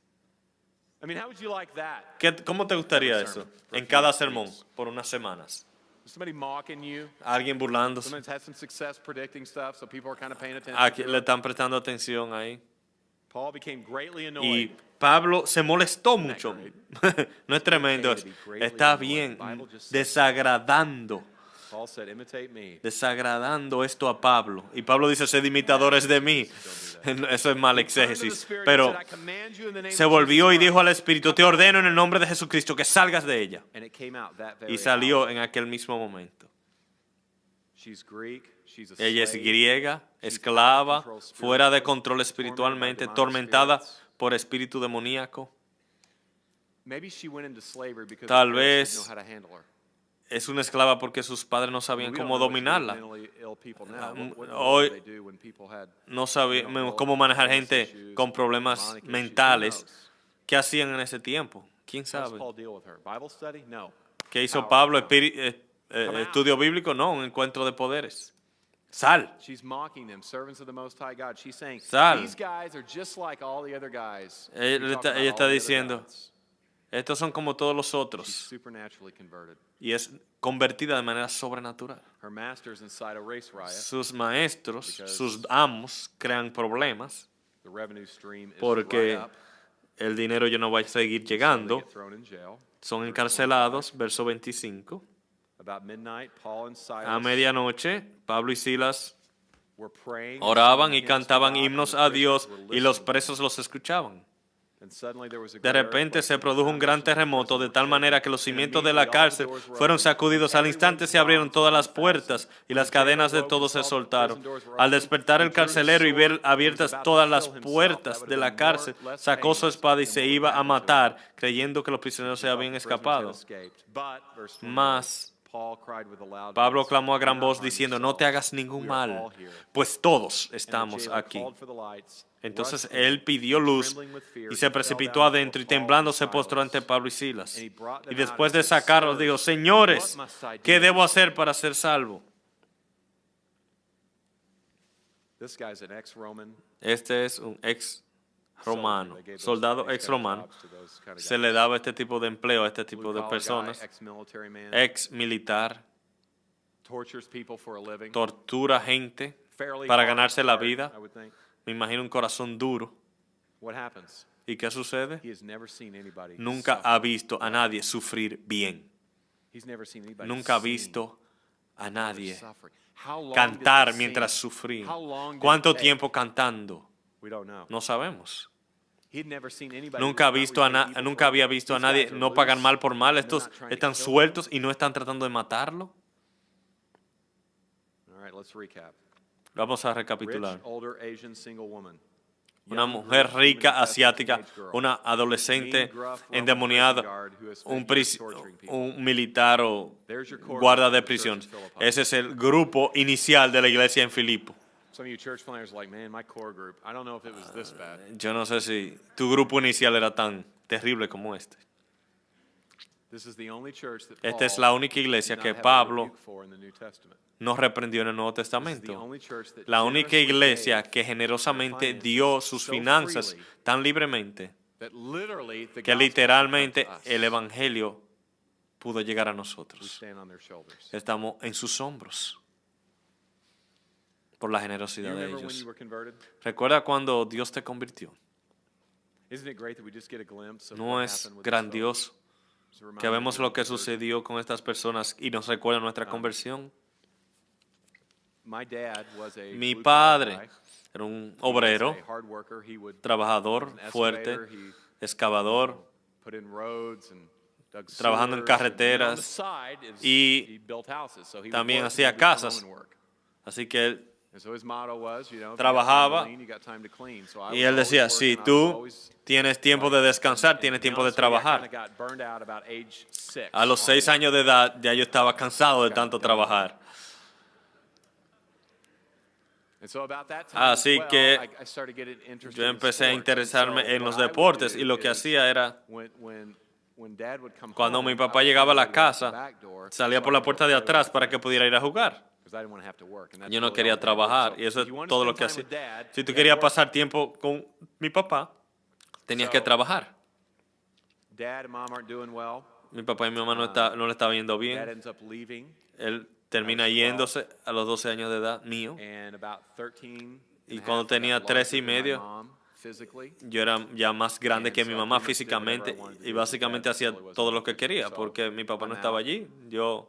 I mean, how would you like that? ¿Cómo te gustaría eso? En cada sermón, por unas semanas. Somebody mocking you. Alguien burlándose. Someone's had some success predicting stuff, so people are kind of paying attention. Aquí to le it. están prestando atención ahí. Paul became greatly Y annoyed. Pablo se molestó mucho. No es tremendo eso. Está bien, desagradando. Paul said, "Imitate me." Desagradando esto a Pablo. Y Pablo dice, sed imitadores de mí. Eso es mal exégesis. Pero se volvió y dijo al Espíritu, te ordeno en el nombre de Jesucristo que salgas de ella. And it came out that very Y salió hour. en aquel mismo momento. She's Greek, she's a Ella es slave. griega, esclava, fuera de control espiritualmente, tormentada por espíritu demoníaco. Maybe she went into slavery because Tal her parents vez didn't know how to handle her. Es una esclava porque sus padres no We sabían don't cómo know what to do with dominarla. mentally ill people now. What hoy did they do when people had, No sabían cómo manejar gente con problemas mentales. ¿Qué hacían en ese tiempo? ¿Quién How does sabe? Paul deal with her? Bible study? No. ¿Qué hizo Power Pablo? of God. ¿Estudio bíblico? No, un encuentro de poderes. Sal. She's mocking them, servants of the Most High God. She's saying, Sal. these guys are just like all the other guys. Ella She's talking about ella all está the other diciendo, gods. Estos son como todos los She's otros. supernaturally converted. Y es convertida de manera sobrenatural. Her masters incite a race riot. Sus maestros, sus amos crean problemas The revenue stream is porque dried up. el dinero ya no va a seguir So they llegando. get thrown in jail. Son Verse encarcelados, verso 25. 25. About midnight, Paul and Silas A medianoche, Pablo y Silas were praying and oraban singing y hymns to cantaban God, and himnos the a prisoners Dios were y los listening. presos los escuchaban. And suddenly there was a De great repente earthquake, se and the produjo un gran foundations of the terremoto de prison tal were manera shaken. que los And cimientos de immediately la all the cárcel doors were fueron opened, sacudidos. and Al instante se abrieron everyone's todas las bonds were unfastened. puertas y When las the jailer cadenas de awoke and todos se saw that the soltaron. prison doors were Al open, despertar he el drew his carcelero y sword ver and was abiertas about to todas las kill himself. puertas That would de have la been cárcel, more- less sacó su painless espada y than se what iba a happened to him. matar, creyendo que los prisioneros se He thought habían the prisoners had escapado. escaped. But, verse 28, Mas Paul cried with a loud Pablo voice, clamó a "Do gran not voz harm diciendo, no te yourselves. hagas ningún We are all mal, here." pues todos And the estamos jailer aquí. called for the lights, Entonces rushed in, él pidió and luz trembling with fear, y he se fell precipitó down adentro y before Paul temblando and se postró Silas. ante Pablo y Silas. And he brought them Y out después and de said, sacarlos dijo, "Sirs, señores, what must I do ¿qué to be debo hacer saved?" para ser salvo? This guy's an ex-Roman Este es un ex romano, soldier. They gave those soldado kind ex of romano. jobs to those kind of Se le guys. daba este tipo de empleo a este tipo Blue de collar personas. guy, ex-military man, Ex militar, tortures people for a living. tortura gente Fairly para hard ganarse la heart, vida. I would think. Me imagino un corazón duro. What happens? ¿Y qué sucede? He has never seen anybody Nunca suffer. ha visto a nadie sufrir bien. He's never seen anybody Nunca ha sing visto a nadie suffering. How long did cantar they mientras sing? sufrían. How long did ¿Cuánto it take? tiempo cantando? We don't know. No sabemos. He'd never seen anybody Nunca, not repay evil nunca for había evil. visto a These nadie guys are no pagar loose, mal por mal. and they're Estos not trying to están kill sueltos y no están tratando de matarlo. them. All right, let's recap. Vamos a Rich, recapitular. older Asian single woman. Una Young, mujer gruff, rica, demon-infested asiática, teenage girl. una adolescente Mean, gruff, Roman endemoniada, prison guard who has un, spent years torturing people. un militar o There's your core guarda group de in the church prisión. in Philippi. Ese es el grupo inicial de la iglesia en Filipo. Some of you church planners are like, man, my core group, I don't know if it was this bad. Yo no sé si tu grupo inicial era tan terrible como este. This is the only church that Esta es Paul la única did iglesia not que have a Pablo rebuke for in the New Testament. no reprendió en el Nuevo This is the Testamento. only church that La única generously iglesia gave que generosamente finances dio sus so finanzas freely tan libremente that literally the que gospel literalmente comes to us. el evangelio pudo llegar a We nosotros. stand on their shoulders. Estamos en sus hombros por la Do you generosidad de remember when ellos. you were converted? Recuerda cuando Dios te convirtió. Isn't it great that we just get a glimpse of No what es happened with these grandioso folks? It's a reminder que vemos that lo we que deserve it. sucedió con estas personas y nos recuerda nuestra conversión. My dad was a Mi blue-collar padre guy. era un He was obrero, a hard worker. He would trabajador, was an fuerte, excavator. He excavador, put in roads and dug trabajando en sewers, and then on carreteras, the side is- y he built houses, so he would también work hacía and do some casas. Roman work. así que él And so his motto was, you know, if you got time to trabajaba clean, you got time to clean. So I y was él decía, always si working, I was tú always- tienes tiempo de descansar, tienes And to be tiempo de honest with you, I trabajar. kinda got burned out about age 6 A los on 6 work. años de edad ya yo estaba cansado de tanto trabajar. And so about that time Así as well, que I started getting interested Yo in empecé a sports. interesarme And so en los what I would deportes do y lo que is hacía era, when Dad would come cuando home, mi I papá would llegaba a la try to go out the casa, back door salía so por I la could puerta go de play with atrás my para que friends, pudiera ir a jugar. 'cause I didn't wanna have to work, and that's Yo no really quería all we did. trabajar So y eso if es you wanna todo lo spend que time hacía. with Dad, Si tú you querías gotta work. pasar tiempo con mi papá, tenías que So- trabajar. Dad and Mom aren't doing well. Mi papá y mi mamá no le estaba yendo Dad bien. ends up leaving, Él termina I was 12. yéndose a los 12 años de edad mío. and about 13 Y and a cuando half, I got tenía larger 13 y than my medio, mom physically. Yo era ya más grande And que so mi I mamá pretty much did whatever físicamente I wanted to y do, básicamente because Dad hacía really wasn't todo lo looking que for me. quería So porque mi papá no I'm estaba out, allí. Yo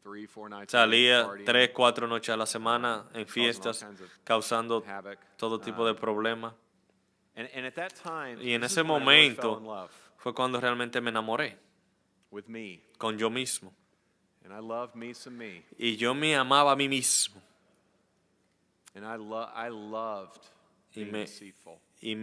3-4 nights a week salía partying, 3, 4 noches a la semana en causing all fiestas, kinds of causando havoc. todo tipo de problemas. And at that time, Y en this is ese when I really fell momento in love fue cuando realmente me enamoré with me. con yo mismo. And I loved me some me. Y yo me amaba a mí mismo. And I loved Y being me- deceitful. Y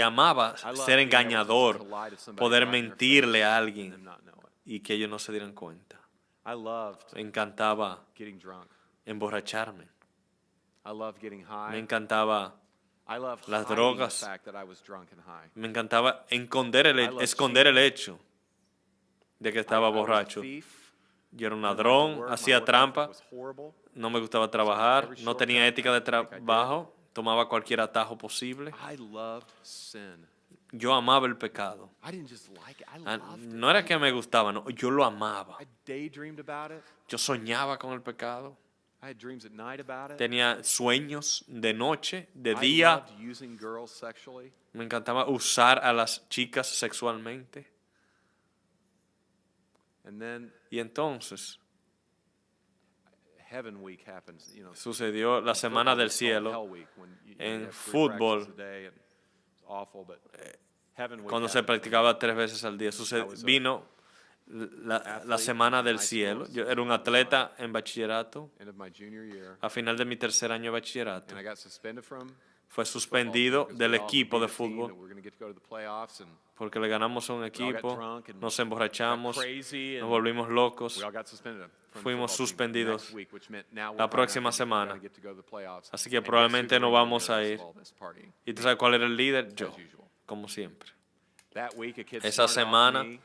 amaba I loved ser being able engañador, to lie to somebody poder right in their mentirle a face and them alguien not know it. y que ellos no se dieran cuenta. I loved Me encantaba getting drunk. emborracharme. I loved getting Me high. encantaba I loved las hiding drogas. the fact that I was drunk and high. Me encantaba esconder el hecho de que estaba I was a borracho. thief. Yo era un I liked to ladrón, work. My hacía work trampa, ethic was horrible. no me gustaba trabajar, every no tenía shortcut ética de I could take, I did. trabajo, tomaba cualquier atajo posible. I loved sin. Yo amaba el pecado. I didn't just like it, I Ah, loved it. no era que me gustaba, no, yo lo amaba. I daydreamed about it. Yo soñaba con el pecado. I had dreams at night about it. Tenía sueños de noche, de I día. loved using girls sexually. Me encantaba usar a las chicas sexualmente. And then Y entonces Heaven Week happens, you know. sucedió la Semana Football del is called Hell Cielo. Week, when you En have 3 fútbol, practices a day and it's awful, but Heaven Week cuando se happens. practicaba 3 veces al día. Vino la Semana del Cielo. Yo era un atleta en bachillerato. End of my junior year, A final de mi tercer año de bachillerato, and I got suspended from fue football suspendido because del we all equipo de beat a team fútbol that we're gonna get to go to the playoffs, and porque le ganamos a un equipo, drunk and nos emborrachamos, got crazy, nos and volvimos locos. we all got suspended from the Fuimos football team suspendidos next week, which meant now la we're próxima probably not gonna semana. get to go to the playoffs. Así que And guess probablemente who the no ringleader vamos of a this ir. all this partying? ¿Y tú sabes cuál era el líder? Yo, As usual. como siempre. That week, a kid Esa started off semana, me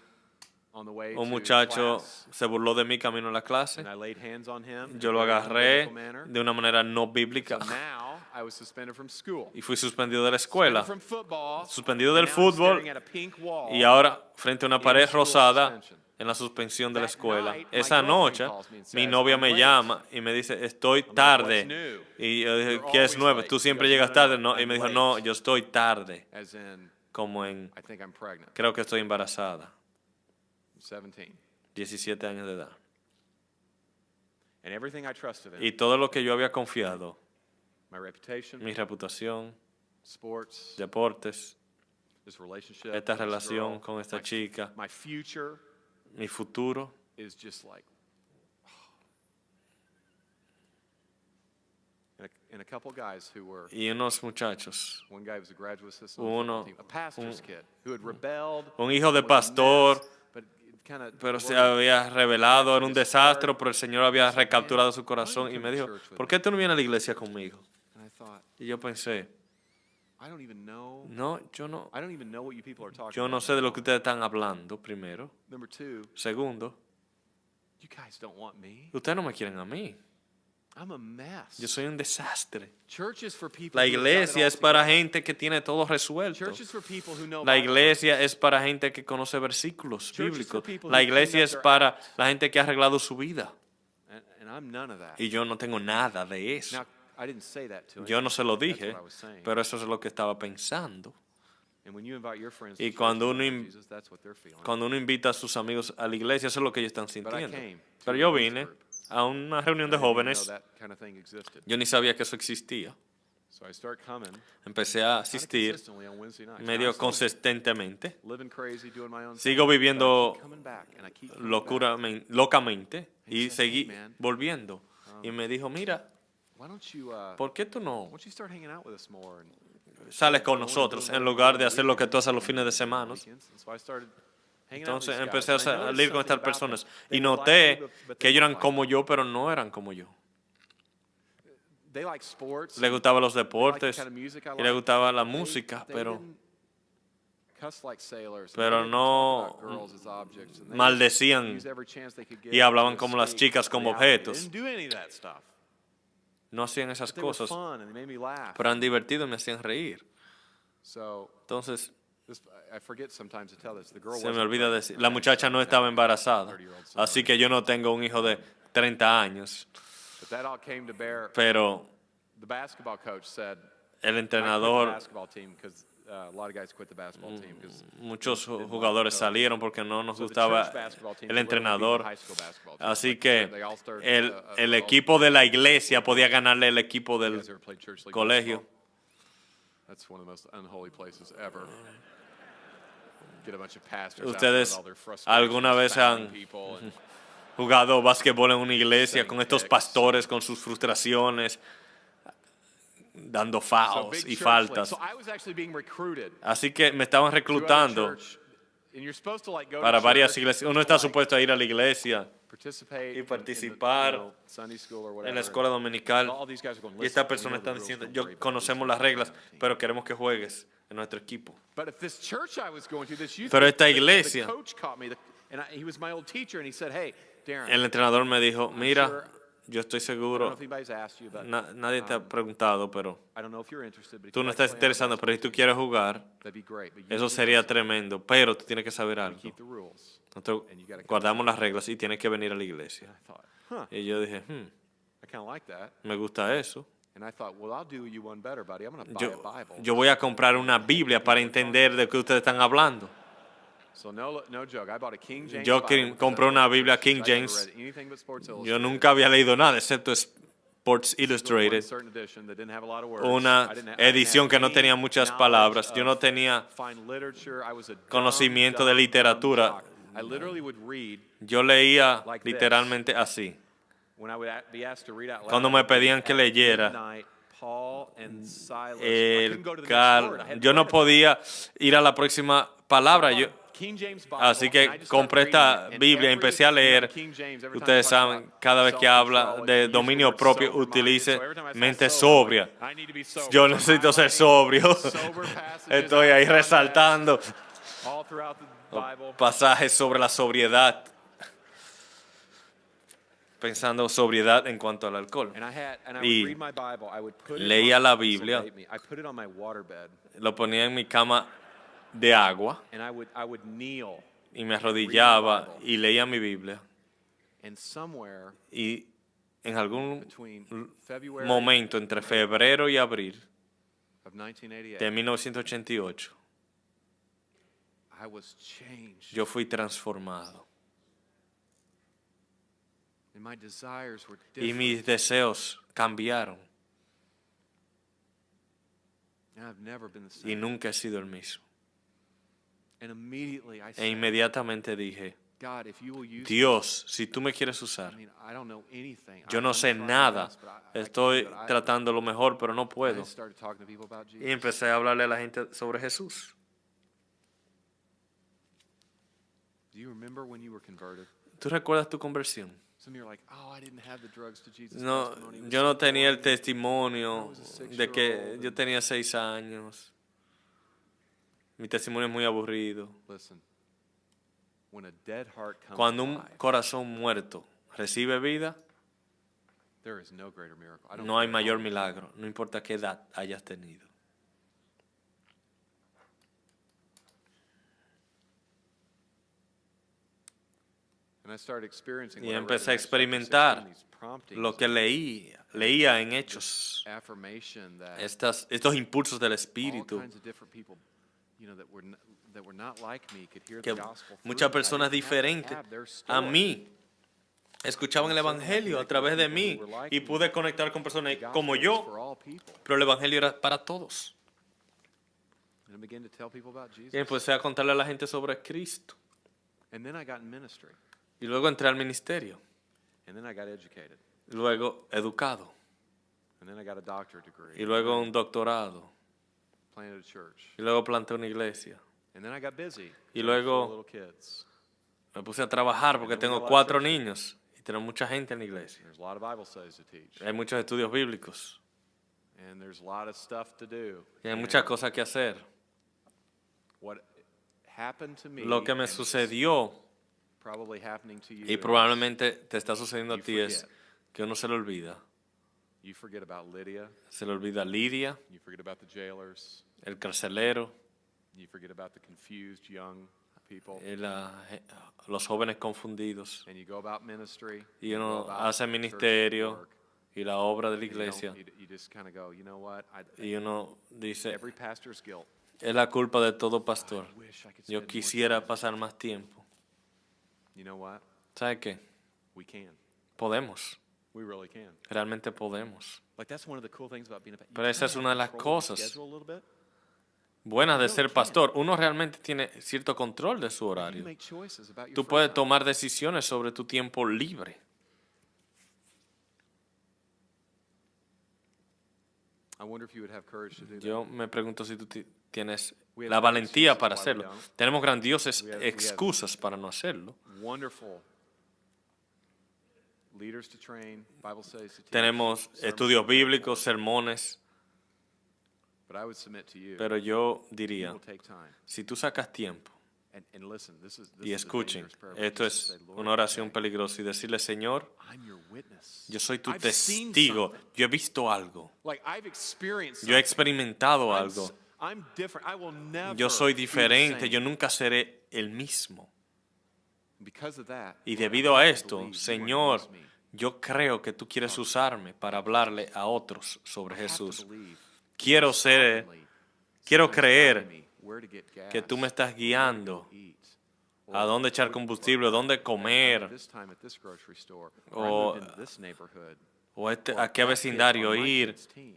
on the way Un to muchacho class, se burló de mí camino a la clase. and I laid hands on him in Yo a lo very agarré unbiblical manner. de una manera no bíblica So now I was suspended from school. y fui suspendido de la escuela. From football, Suspendido del and now I'm fútbol staring at a pink wall. y ahora frente a una pared school rosada suspension. en la suspensión de la That escuela. night, my Esa girlfriend noche calls me and mi says, novia "I'm me late." llama y me dice, estoy "What's tarde. new?" Y yo dije, "You're ¿qué es always nuevo? late." Tú siempre She goes, llegas "No, tarde. no, No. Y I'm me dijo, late." no, yo estoy tarde. As in, Como en, I think I'm pregnant. creo que estoy embarazada. I'm 17. 17 años de edad. And everything I trusted in, Y todo lo que yo había confiado, my reputation, mi reputación, sports, deportes, this relationship, esta with this relación girl, con esta my- chica, my future mi futuro, is just like, and a couple guys who were, y unos muchachos, one guy was a graduate assistant on the Uno- football team, a pastor's kid who had rebelled, un hijo de was a pastor, mess, but it kinda pero se worked. había revelado, era un desastre, pero el Señor había recapturado su corazón y me dijo, ¿por qué tú no vienes a la iglesia conmigo? And I thought, Y yo pensé, I don't even know. no, yo no, I don't even know what you people are talking yo no about. sé de lo que ustedes están hablando, primero. Number two, Segundo, you guys don't want me. ustedes no me quieren a mí. I'm a mess. Yo soy un desastre. Church is for people La who have got it iglesia all es para together. gente que tiene todo resuelto. Church is for people who know La Bible iglesia es para gente que conoce versículos Church is for bíblicos. people La who iglesia cleaned up es their para act. la gente que ha arreglado su vida. and I'm none of that. Y yo no tengo nada de eso. Now, I didn't say that to him. Yo no se lo That's dije, what I was saying. pero eso es lo que estaba pensando. And when you invite your friends Y to cuando church uno to know in- Jesus, that's what they're feeling. Cuando uno invita a sus amigos a la iglesia, eso es lo que ellos están But I sintiendo. came to Pero a yo youth vine group. a una reunión de I didn't even know jóvenes. that kind of thing existed. Yo ni sabía que eso existía. So I start coming Empecé a kinda asistir consistently on Wednesday nights. medio I'm still consistentemente. living crazy, doing my own Sigo thing, but I viviendo keep coming back, and I keep coming back. locamente y says, seguí "Hey, man, volviendo. Y me dijo, mira, Why don't you ¿por qué tú no why don't you start hanging out with us more and sales con nosotros en lugar de hacer lo que tú haces los fines de semana? weekends?" And so I started hanging out with Entonces these empecé a guys, and I salir con noticed estas something personas about them. y They were like noté me, but que they ellos eran weren't como like yo, pero no eran como yo. me. They like sports. Les gustaban los they like the deportes kind of music I y les like, gustaba la but they- música, they pero didn't cuss like sailors, and pero they didn't no talk about girls as objects, and they maldecían used every chance they could get y hablaban to como las escape chicas como reality. They objetos. didn't do any of that stuff. No hacían esas But they were cosas, fun and they made me laugh. pero eran divertidos y me hacían reír. So Entonces this, I forget sometimes to tell this. The girl se me wasn't olvida pregnant. decir, la muchacha no estaba embarazada, 30-year-old son. así que yo no tengo un hijo de 30 años, But that all came to bear. pero The basketball coach said, el I quit the entrenador, basketball team because a lot of guys quit the basketball team because muchos jugadores salieron porque no nos So the gustaba church basketball team el could literally beat the entrenador. high school basketball team. Así Like, que they all started, el all- equipo de la iglesia podía ganarle el equipo You del guys ever played church league colegio. basketball? That's one of the most unholy places ever. Get a bunch of pastors out Ustedes with all their frustrations, alguna vez fouling han people and- jugado básquetbol en una iglesia con estos picks. pastores, con sus frustraciones, dando So fouls big y church league. faltas. So I was actually being recruited Así que me estaban to other reclutando church, and you're supposed to like go para to varias church, iglesias. Uno está like, supuesto a ir a la iglesia, participate y in participar the, Sunday school or whatever. en la escuela dominical. All these guys are going, Y estas "Listen, we personas know están the rules, diciendo, don't worry yo about it. conocemos Just las play reglas, on the team." pero queremos que juegues en nuestro equipo. But at this church I was going to, this youth Pero group, esta the iglesia- coach caught me, and he was my old teacher, and he said, "Hey, Darren, El entrenador me dijo, mira, Yo estoy I don't know seguro, if anybody's asked you, but nadie te ha preguntado, pero I don't know if you're interested, but if tú you'd no like to estás play on a interesado, pero si basketball tú quieres jugar, team, that'd be great. But you eso need to sería know tremendo. Pero tú tienes que saber we algo. keep the rules. Nosotros And you gotta come guardamos to las reglas y tienes que venir a la iglesia. And I thought, huh, Y yo dije, I kind of like that. me gusta eso. And I thought, well, I'll do you one better, buddy. I'm going to buy a Bible. Yo voy a comprar una Biblia para entender de qué ustedes están hablando. So no joke. I bought a King James Yo Bible because compré I una love Biblia Christians. King I never James. read anything but Sports Yo Illustrated. nunca había leído nada excepto Sports This is the one Illustrated. certain edition that didn't have a lot of words. Una I didn't edición have que no any tenía muchas knowledge palabras. Yo no of tenía fine literature. I was a conocimiento dumb de literatura. jock. I literally would read Yo leía like this. literalmente así. when I would be asked to read out loud. Cuando me pedían que At leyera, midnight, Paul and Silas. I couldn't go to the next word. I had yo to no write about it. podía ir a la próxima palabra. Yo, King James Bible, así and I que just compré started reading esta it, and Biblia y every, empecé a leer. King James, every time Ustedes it talks saben, about cada vez que habla self-control, de it uses the dominio word propio, sober-minded. utilice So every time I say mente sober, sobria. I need to be sober. Yo So necesito ser highlighting sobrio. sober passages Estoy out ahí of context, resaltando all throughout the Bible. pasajes sobre la sobriedad, pensando sobriedad en cuanto al alcohol. And I Y would read my Bible. I would put it leía on, la this will Biblia. date me. I put it on my waterbed, Lo ponía en mi cama de agua and I would kneel, y me arrodillaba y leía mi Biblia. and somewhere Y en algún between February momento entre febrero y abril of 1988, de 1988, I was changed. yo fui transformado. And my desires were Y different. mis deseos cambiaron. And I've never been the Y same. nunca he sido el mismo. And immediately I E said, inmediatamente dije, God, if you will use Dios, si tú me quieres usar, me, I mean, I don't know anything. yo no I'm sé trying my nada, best, but I estoy can't, but tratando lo mejor, pero no I puedo. started talking to people about Y Jesus. empecé a hablarle a la gente sobre Jesús. Do you remember when you were converted? ¿Tú recuerdas tu conversión? Some of you are like, oh, I didn't have the drugs to Jesus No, testimony. It was yo no so tenía el boring. testimonio de que yo tenía 6 años. Mi testimonio es muy aburrido. Listen, when a dead heart comes Cuando to un life, corazón muerto recibe vida, there is no greater miracle. I don't no hay care mayor how- milagro, no importa qué edad hayas tenido. And I started experiencing Y what I read, empecé a and I started experimentar seeing these promptings, Lo que leía en Hechos, affirmation that estos impulsos del all Espíritu, kinds of different people, you know, that were not like me could hear que the gospel. through muchas me. I personas didn't have to diferentes have their a story. mí escuchaban el Evangelio a través de mí y pude conectar con personas The gospel como was yo, for all people. pero el Evangelio era para todos. And I began to tell people about Jesus. Y empecé a contarle a la gente sobre Cristo. And then I got in ministry. Y luego entré al ministerio, And then I got educated. luego educado, And then I got a doctorate degree. y luego un doctorado, Planted a church. y luego planté una iglesia. And then I got busy. Y with luego- 4 little kids. Me puse a trabajar porque tengo 4 niños y tengo mucha gente en la iglesia. There's a lot of Bible studies to teach. Hay muchos estudios bíblicos And there's a lot of stuff to do. y hay And muchas cosas que hacer. what happened to me Lo que me and it's sucedió probably happening to you y is probablemente te está sucediendo a you ti es forget. que uno se le olvida. you forget about Lydia, Se le olvida Lidia, you forget about the jailers, el carcelero, you forget about the confused young people, los jóvenes confundidos. and you go about ministry, Y you go uno about hace church ministerio work, y la obra de la and you don't- iglesia. you just kind of go, you know what, Y uno dice, every pastor's guilt. es la culpa de todo pastor. I wish I could Yo spend more quisiera time. pasar más tiempo. You know what? ¿Sabe qué? We can. Podemos. We really can. Realmente podemos. Like that's one of the cool things about being a Pero esa es una de las cosas schedule a little bit. buenas de ser pastor. Uno realmente tiene cierto control de su You horario. make choices about your Tú free puedes time. tomar decisiones sobre tu tiempo libre. I wonder if you would have courage to do that. Yo me pregunto si tú tienes We have la great valentía excuses para why we hacerlo. don't. Tenemos grandiosas We have- excusas para no hacerlo. Wonderful leaders to train, Bible studies to teach. Tenemos sermons estudios to prepare. bíblicos, sermones, But I would submit to you, pero yo you diría, will take time si tú sacas tiempo And listen, this is Y a escuchen, dangerous prayer, but esto just to es say, Lord, una oración today, peligrosa y decirle, Señor, I'm your witness. yo soy tu I've seen testigo, something. yo he visto algo, Like I've experienced yo he something. experimentado algo, I'm different. I will never yo soy be the diferente, same. yo nunca seré el mismo. Because of that, Y Lord, I debido a have to esto, believe you Señor, wanna use me. yo creo que tú quieres usarme para hablarle a otros sobre I have to Jesús. believe Quiero you're ser, sovereignly quiero sometimes creer guiding me where to get gas, que tú me estás or where to guiando go eat, a dónde echar combustible, dónde comer, this time at this grocery store, or I o, moved into this neighborhood, o or a qué that kid's vecindario on my ir, kid's team.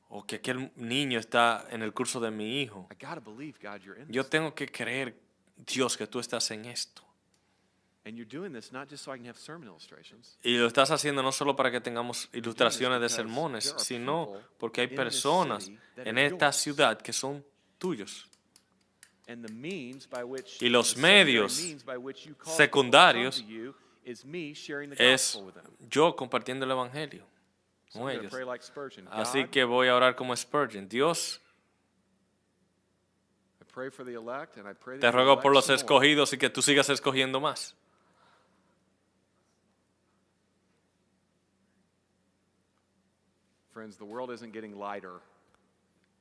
o que aquel niño está en el curso de mi hijo. I gotta believe, God, you're in Yo this. tengo que creer, Dios, que tú estás en esto. And you're doing this not just so I can have sermon illustrations. Y lo estás haciendo no solo para que tengamos ilustraciones de sermones, sino porque hay personas en esta ciudad que son tuyos. And the means by which, Y los the secondary medios means by which you cause secundarios people to come to you is me sharing the Es gospel with them. yo compartiendo el evangelio So con I'm gonna ellos. pray like Spurgeon. Así God, que voy a orar como Spurgeon. Dios, I pray for the elect and I pray that te you ruego por elect los some more. escogidos y que tú sigas escogiendo más. Friends, the world isn't getting lighter.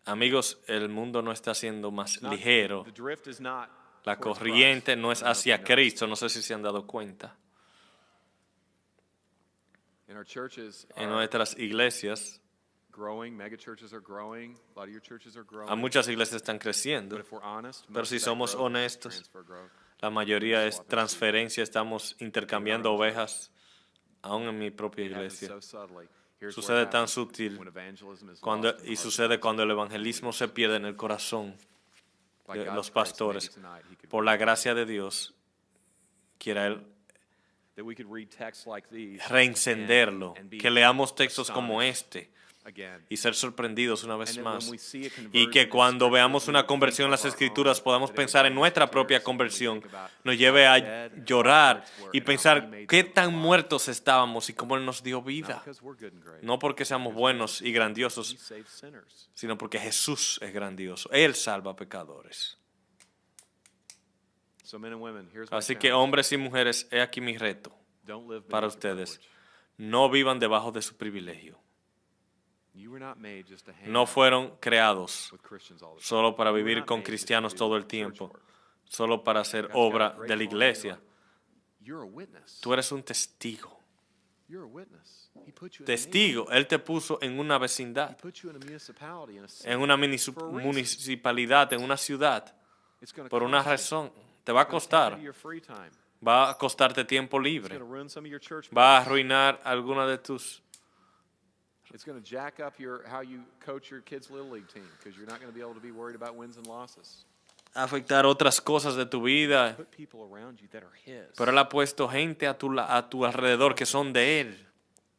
Amigos, el mundo no está siendo más It's not- ligero. The drift is not La towards corriente Christ. no es I don't know if hacia you know. Cristo. No sé si se han dado cuenta. And our churches En are nuestras iglesias, growing. Mega churches are growing. A lot of your churches are growing. a muchas iglesias están But creciendo. if we're honest, Pero most si of that somos growth is honestos, transfer growth. la mayoría es transferencia. Estamos intercambiando ovejas, aún en mi propia It happens iglesia. so subtly. Here's what Sucede tan happens sutil when evangelism is cuando, lost in the y hearts of sucede pastors. cuando el evangelismo se pierde en el corazón By de God's los grace, maybe pastores. tonight he could Por la gracia de Dios, quiera Él that we could read texts like these reencenderlo, and be que leamos textos como astonished este again. y ser sorprendidos una And vez that más. when we see a Y conversion que in cuando Scripture, veamos we una would conversión en think las of our Escrituras, own, podamos that it would pensar en bring us nuestra to propia tears when we conversión, think about nos how lleve a dead our llorar hearts were y and how he pensar made qué them tan alive. muertos estábamos y cómo Él nos dio Not vida. because we're good and great, No porque seamos buenos y he grandiosos, saves sinners. sino porque Jesús es grandioso. Él salva pecadores. So men and women, here's my Así que challenge. hombres y mujeres, he aquí mi reto Don't live para beneath your ustedes. privilege. No vivan debajo de su privilegio. You were not made just to hang No out fueron creados with Christians all the time. solo para You were vivir not con made just to cristianos do todo el church tiempo, work. solo para hacer God's got a obra great de la call on iglesia. your life. You're a witness. Tú eres un testigo. You're a witness. He put you in a Testigo, Él te puso en una neighborhood. He vecindad, put you in a municipality, in a city, en una for a reason. municipalidad, en una ciudad, It's gonna por una cost you. razón. Te va a It's gonna take costar. out of your free time. Va a costarte tiempo It's libre. gonna ruin some of your church Va a plans. arruinar alguna de tus... It's going to jack up how you coach your kids' little league team because you're not going to be able to be worried about wins and losses. afectar otras cosas de tu vida. Put people around you that are his. Pero Él ha puesto gente a tu alrededor que son de Él.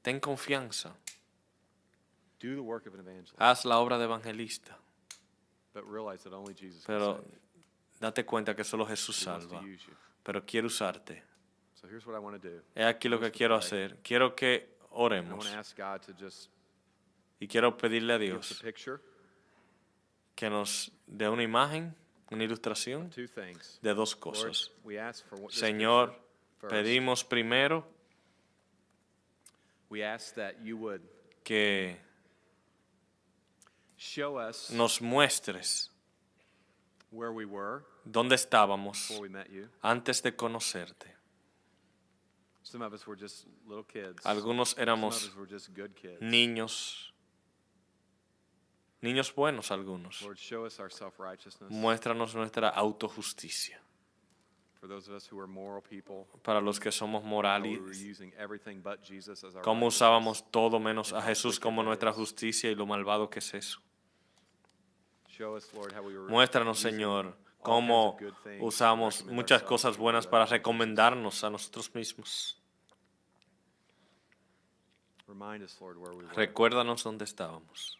Ten confianza. Do the work of an evangelist. Haz la obra de evangelista. But realize that only Jesus can Pero save. date cuenta que solo Jesús He wants to salva. use you. Pero quiere usarte. So here's what I want to do. Es aquí lo que quiero hacer. Quiero que I want oremos. to ask God to just Y quiero pedirle a give us a Dios picture que nos dé una imagen, una ilustración of two things. de dos Lord, cosas. we ask for this Señor, picture first. pedimos primero We ask that you would que show us nos muestres where we were dónde estábamos before we met you. antes de conocerte. Some of us were just little kids. Algunos Some of éramos us were just good kids. niños buenos algunos. Lord, show us our self-righteousness. Muéstranos nuestra autojusticia. For those of us who are moral people, Para los que somos how we morales, were using everything but Jesus as our cómo righteousness. usábamos todo menos a Jesús como nuestra justicia y lo malvado que es eso. Show us, Lord, how we were Muéstranos, using Señor, all kinds cómo of good things to usamos recommend muchas ourselves cosas to buenas others. para recomendarnos a nosotros mismos. Remind us, Lord, where we were. Recuérdanos dónde estábamos.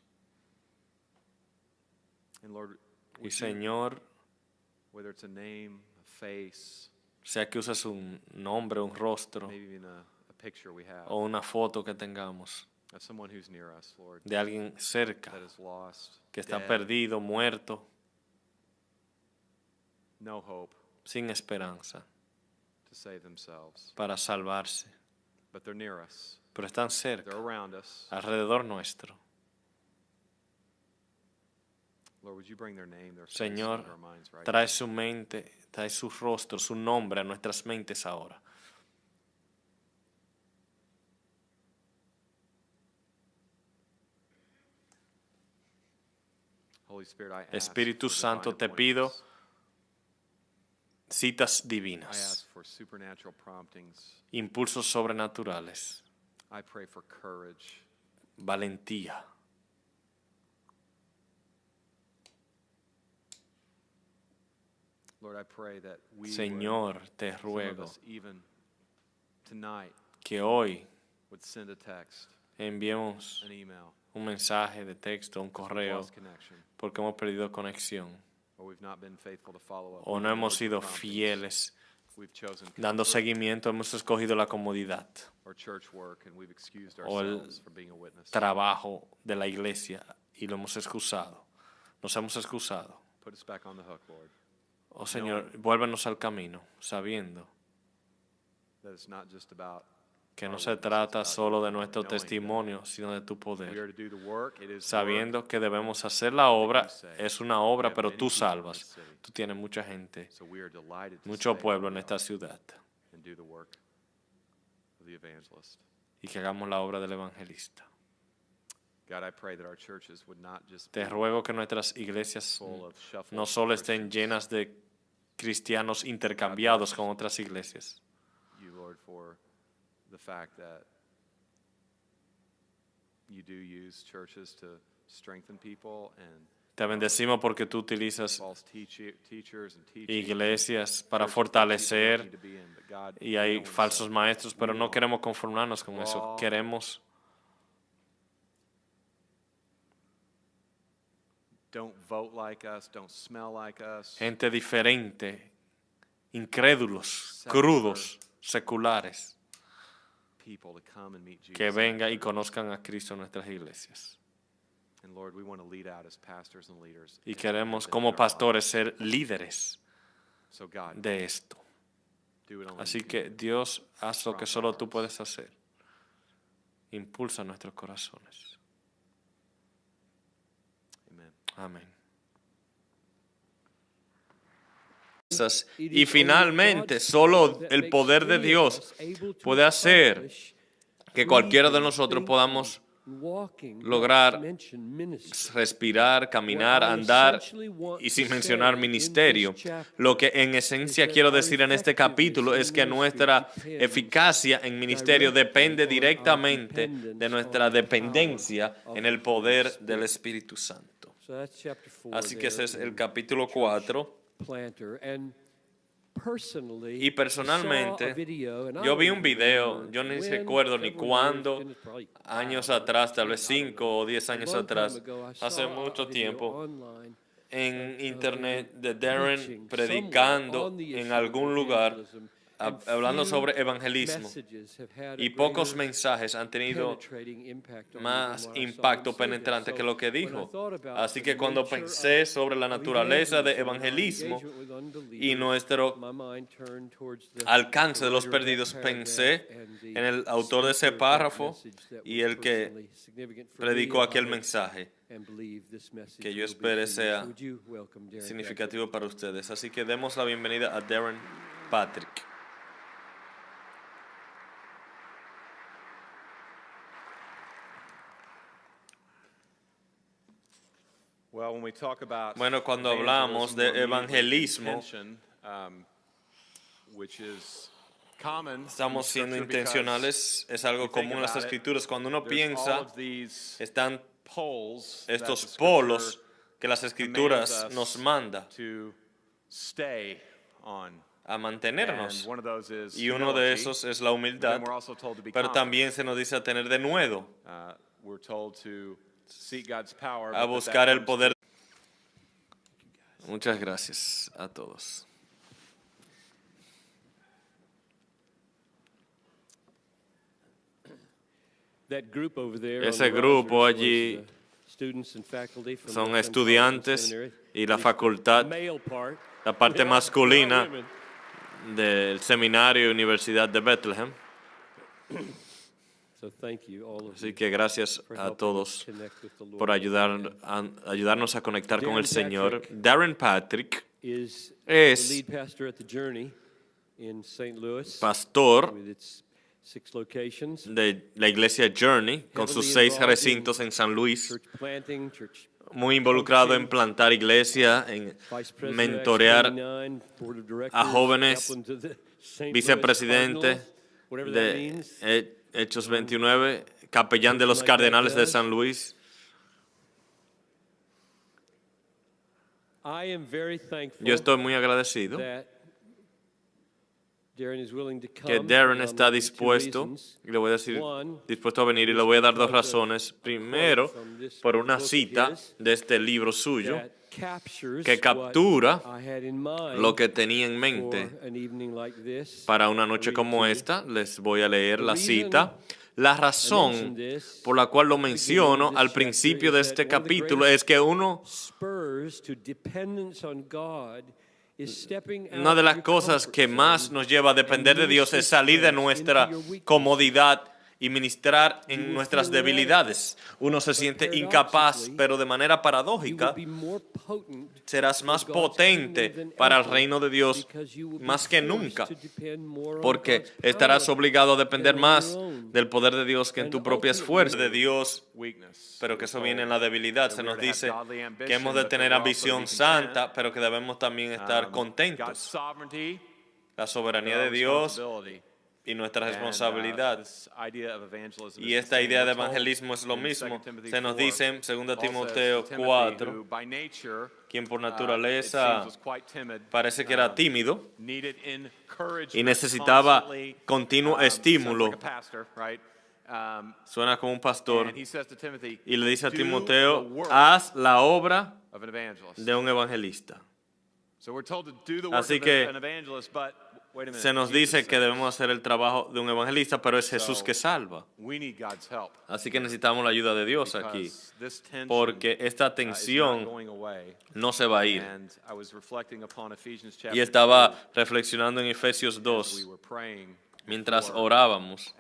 And Lord, Y would you, Señor, whether it's a name, a face, sea que uses un nombre, un rostro maybe even a picture we have o una foto que tengamos of someone who's near us, Lord, de alguien cerca that is lost, que está dead, perdido, muerto, no hope, sin esperanza to save themselves. para salvarse, But they're near us. pero están They're cerca, around us. alrededor nuestro. Lord, would you bring their name, their face Señor, into our minds right trae su mente, trae su rostro, su nombre a nuestras mentes ahora. now? Holy Spirit, I ask Espíritu for Santo, divine te pido appointments. citas I divinas, ask for supernatural promptings. impulsos sobrenaturales, I pray for courage. valentía. Lord, I pray that we Señor, te would, some of ruego us even tonight que hoy would send a text, enviemos an email, un mensaje de texto, un we've correo, lost connection, porque hemos perdido conexión or we've not been faithful to follow up. o We've no hemos ignored your sido promptings. fieles We've chosen dando comfort seguimiento, hemos escogido la comodidad, or church work, and we've excused o el ourselves from being a witness. trabajo de la iglesia y lo hemos excusado. Nos hemos excusado. Put us back on the hook, Lord. Oh Señor, vuélvenos al camino, sabiendo That it's not just about que no our se witness, trata it's about solo your de power, nuestro knowing that testimonio, sino de tu we poder. are to do the work, it is work. Sabiendo que debemos hacer la obra, es una obra, We have pero many tú people in salvas. this city. Tú tienes mucha gente, So we are delighted to mucho stay pueblo where en we esta are ciudad and do the work of the evangelist. y que hagamos la obra del evangelista. God, I pray that our churches would not just Te be ruego que nuestras iglesias full of shuffled no solo estén Christians. llenas de cristianos intercambiados con otras iglesias. You, Lord, for the fact that you do use churches to strengthen people and Te bendecimos porque tú utilizas false teachers and teaching. iglesias para churches that people don't fortalecer need to be in, but God, y we hay don't wanna falsos settle. maestros, pero We no want queremos conformarnos con eso. raw, Queremos don't vote like us, don't smell like us. gente diferente, incrédulos, crudos, seculares, People to come and meet Jesus. que venga y conozcan a Cristo en nuestras iglesias. And Lord, we want to lead out as pastors and leaders. Y in queremos everything como in our pastores lives. ser líderes So God, de esto. do it only Así you que can. Dios, haz lo que solo tú puedes hacer. Impulsa nuestros corazones. Amen. Amén. Y finalmente, solo el poder de Dios puede hacer que cualquiera de nosotros podamos lograr respirar, caminar, andar y sin mencionar ministerio. Lo que en esencia quiero decir en este capítulo es que nuestra eficacia en ministerio depende directamente de nuestra dependencia en el poder del Espíritu Santo. Así que ese es el capítulo 4. Y personalmente, yo vi un video, yo ni recuerdo ni cuándo, años atrás, tal vez 5 o 10 años atrás, hace mucho tiempo, en internet de Darren predicando en algún lugar, hablando sobre evangelismo. Y pocos mensajes han tenido más impacto penetrante que lo que dijo. Así que cuando pensé sobre la naturaleza de evangelismo y nuestro alcance de los perdidos, pensé en el autor de ese párrafo y el que predicó aquel mensaje, que yo espero sea significativo para ustedes. Así que demos la bienvenida a Darren Patrick. Well, when we talk about Bueno, cuando hablamos de evangelismo, which is common, estamos siendo intencionales, es algo común en las escrituras. Cuando uno piensa, están estos polos que las escrituras nos manda to stay on. a mantenernos. And one of those is Y uno de humility, esos es la but humildad, then we're also told to be pero confident. también se nos dice a tener de nuevo, We're told to seek God's power, a but buscar that el comes poder. Muchas gracias a todos. Ese grupo allí son estudiantes y la facultad, la parte masculina del Seminario y Universidad de Bethlehem. So thank you, all of Así you, que gracias for a helping us todos connect with the Lord. por ayudarnos a conectar con el Darren Señor. Patrick Darren Patrick Is es the lead pastor at the Journey in St. Louis pastor with its 6 locations. de la iglesia Journey con sus 6 recintos en San Luis. Church planting, church Muy involucrado en plantar iglesia, en vice president mentorear Acts 29, board of directors, a jóvenes, chaplain to the St. Louis vicepresidente Cardinals, whatever that de means. Hechos 29, capellán de los Cardenales de San Luis. I am very thankful Yo estoy muy agradecido that Darren is willing to que come, Darren and I'll está mention 2 dispuesto, reasons. y le voy a decir, One, dispuesto a venir, y le voy a dar 2 razones. Primero, por una cita de este libro suyo that captures que captura what I had in mind lo que tenía en for mente. an evening like this. Para una noche como esta, les voy a leer la cita. La razón por la cual lo menciono al principio de este capítulo es que una de las cosas que más nos lleva a depender de Dios es salir de nuestra comodidad y ministrar en nuestras debilidades. Uno se siente incapaz, pero de manera paradójica serás más potente para el reino de Dios más que nunca, porque estarás obligado a depender más del poder de Dios que en tu propia esfuerzo de Dios, pero que eso viene en la debilidad. Se nos dice que hemos de tener ambición santa, pero que debemos también estar contentos. La soberanía de Dios y nuestra responsabilidad. Y esta idea de evangelismo es lo mismo. Se nos dice en 2 Timoteo 4, quien por naturaleza parece que era tímido y necesitaba continuo estímulo. Suena como un pastor. Y le dice a Timoteo, haz la obra de un evangelista. Así que se nos dice que debemos hacer el trabajo de un evangelista, pero es Jesús que salva. Así que necesitamos la ayuda de Dios aquí, porque esta tensión no se va a ir. Y estaba reflexionando en Efesios 2 mientras orábamos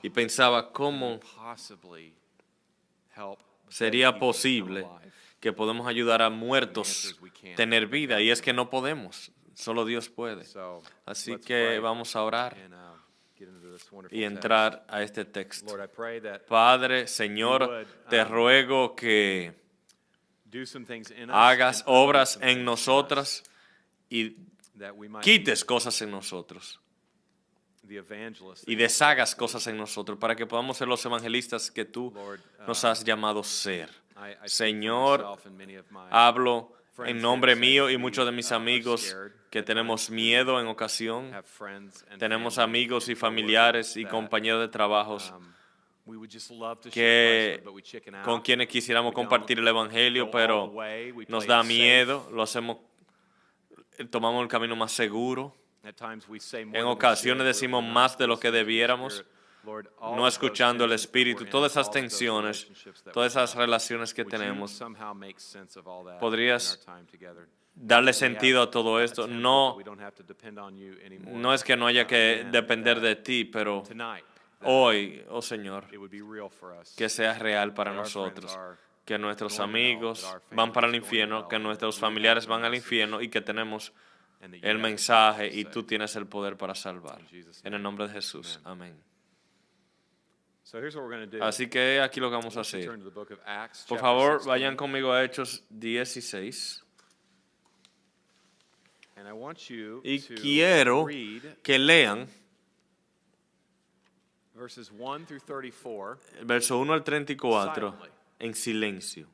y pensaba cómo sería posible que podemos ayudar a muertos a tener vida, y es que no podemos. Solo Dios puede. Así que vamos a orar y entrar a este texto. Padre, Señor, te ruego que hagas obras en nosotras y quites cosas en nosotros y deshagas cosas en nosotros para que podamos ser los evangelistas que tú nos has llamado a ser. Señor, hablo en nombre mío y muchos de mis amigos que tenemos miedo en ocasión. Tenemos amigos y familiares y compañeros de trabajos con quienes quisiéramos compartir el evangelio, pero nos da miedo, tomamos el camino más seguro. En ocasiones decimos más de lo que debiéramos, no escuchando el Espíritu. Todas esas tensiones, todas esas relaciones que tenemos, ¿podrías darle sentido a todo esto? No es que no haya que depender de ti, pero hoy, oh Señor, que sea real para nosotros, que nuestros amigos van para el infierno, que nuestros familiares van al infierno y que tenemos el mensaje y tú tienes el poder para salvar. En el nombre de Jesús. Amén. Así que aquí lo que vamos a hacer. Por favor, vayan conmigo a Hechos 16. Y quiero que lean el verso 1 al 34 en silencio.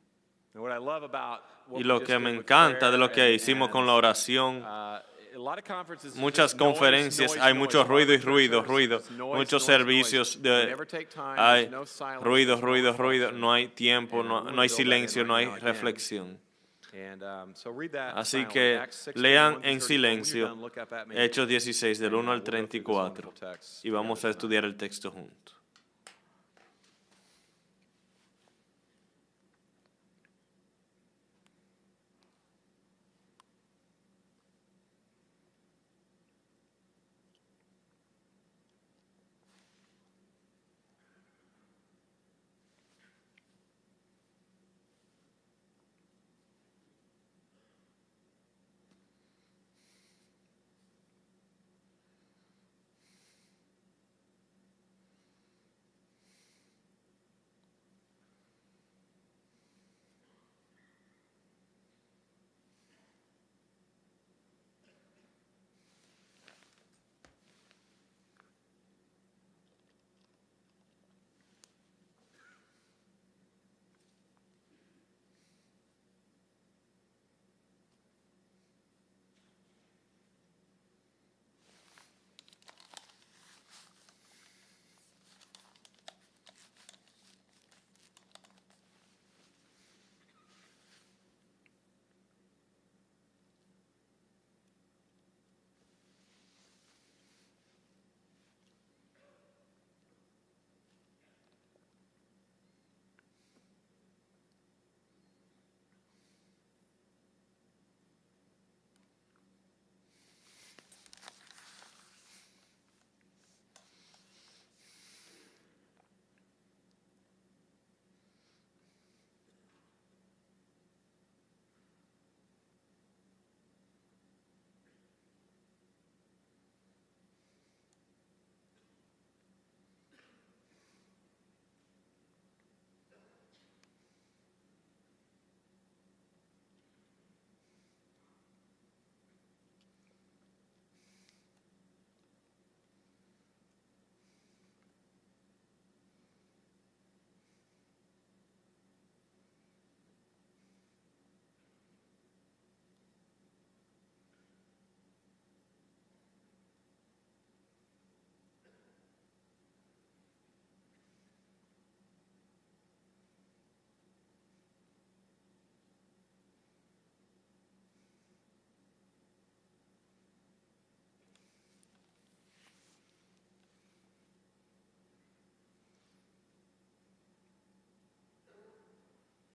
Y lo que me encanta de lo que hicimos con la oración, muchas conferencias, hay mucho ruido y ruido. Muchos servicios, hay ruido, no hay tiempo, no hay silencio, no hay reflexión. Así que lean en silencio Hechos 16 del 1 al 34 y vamos a estudiar el texto juntos.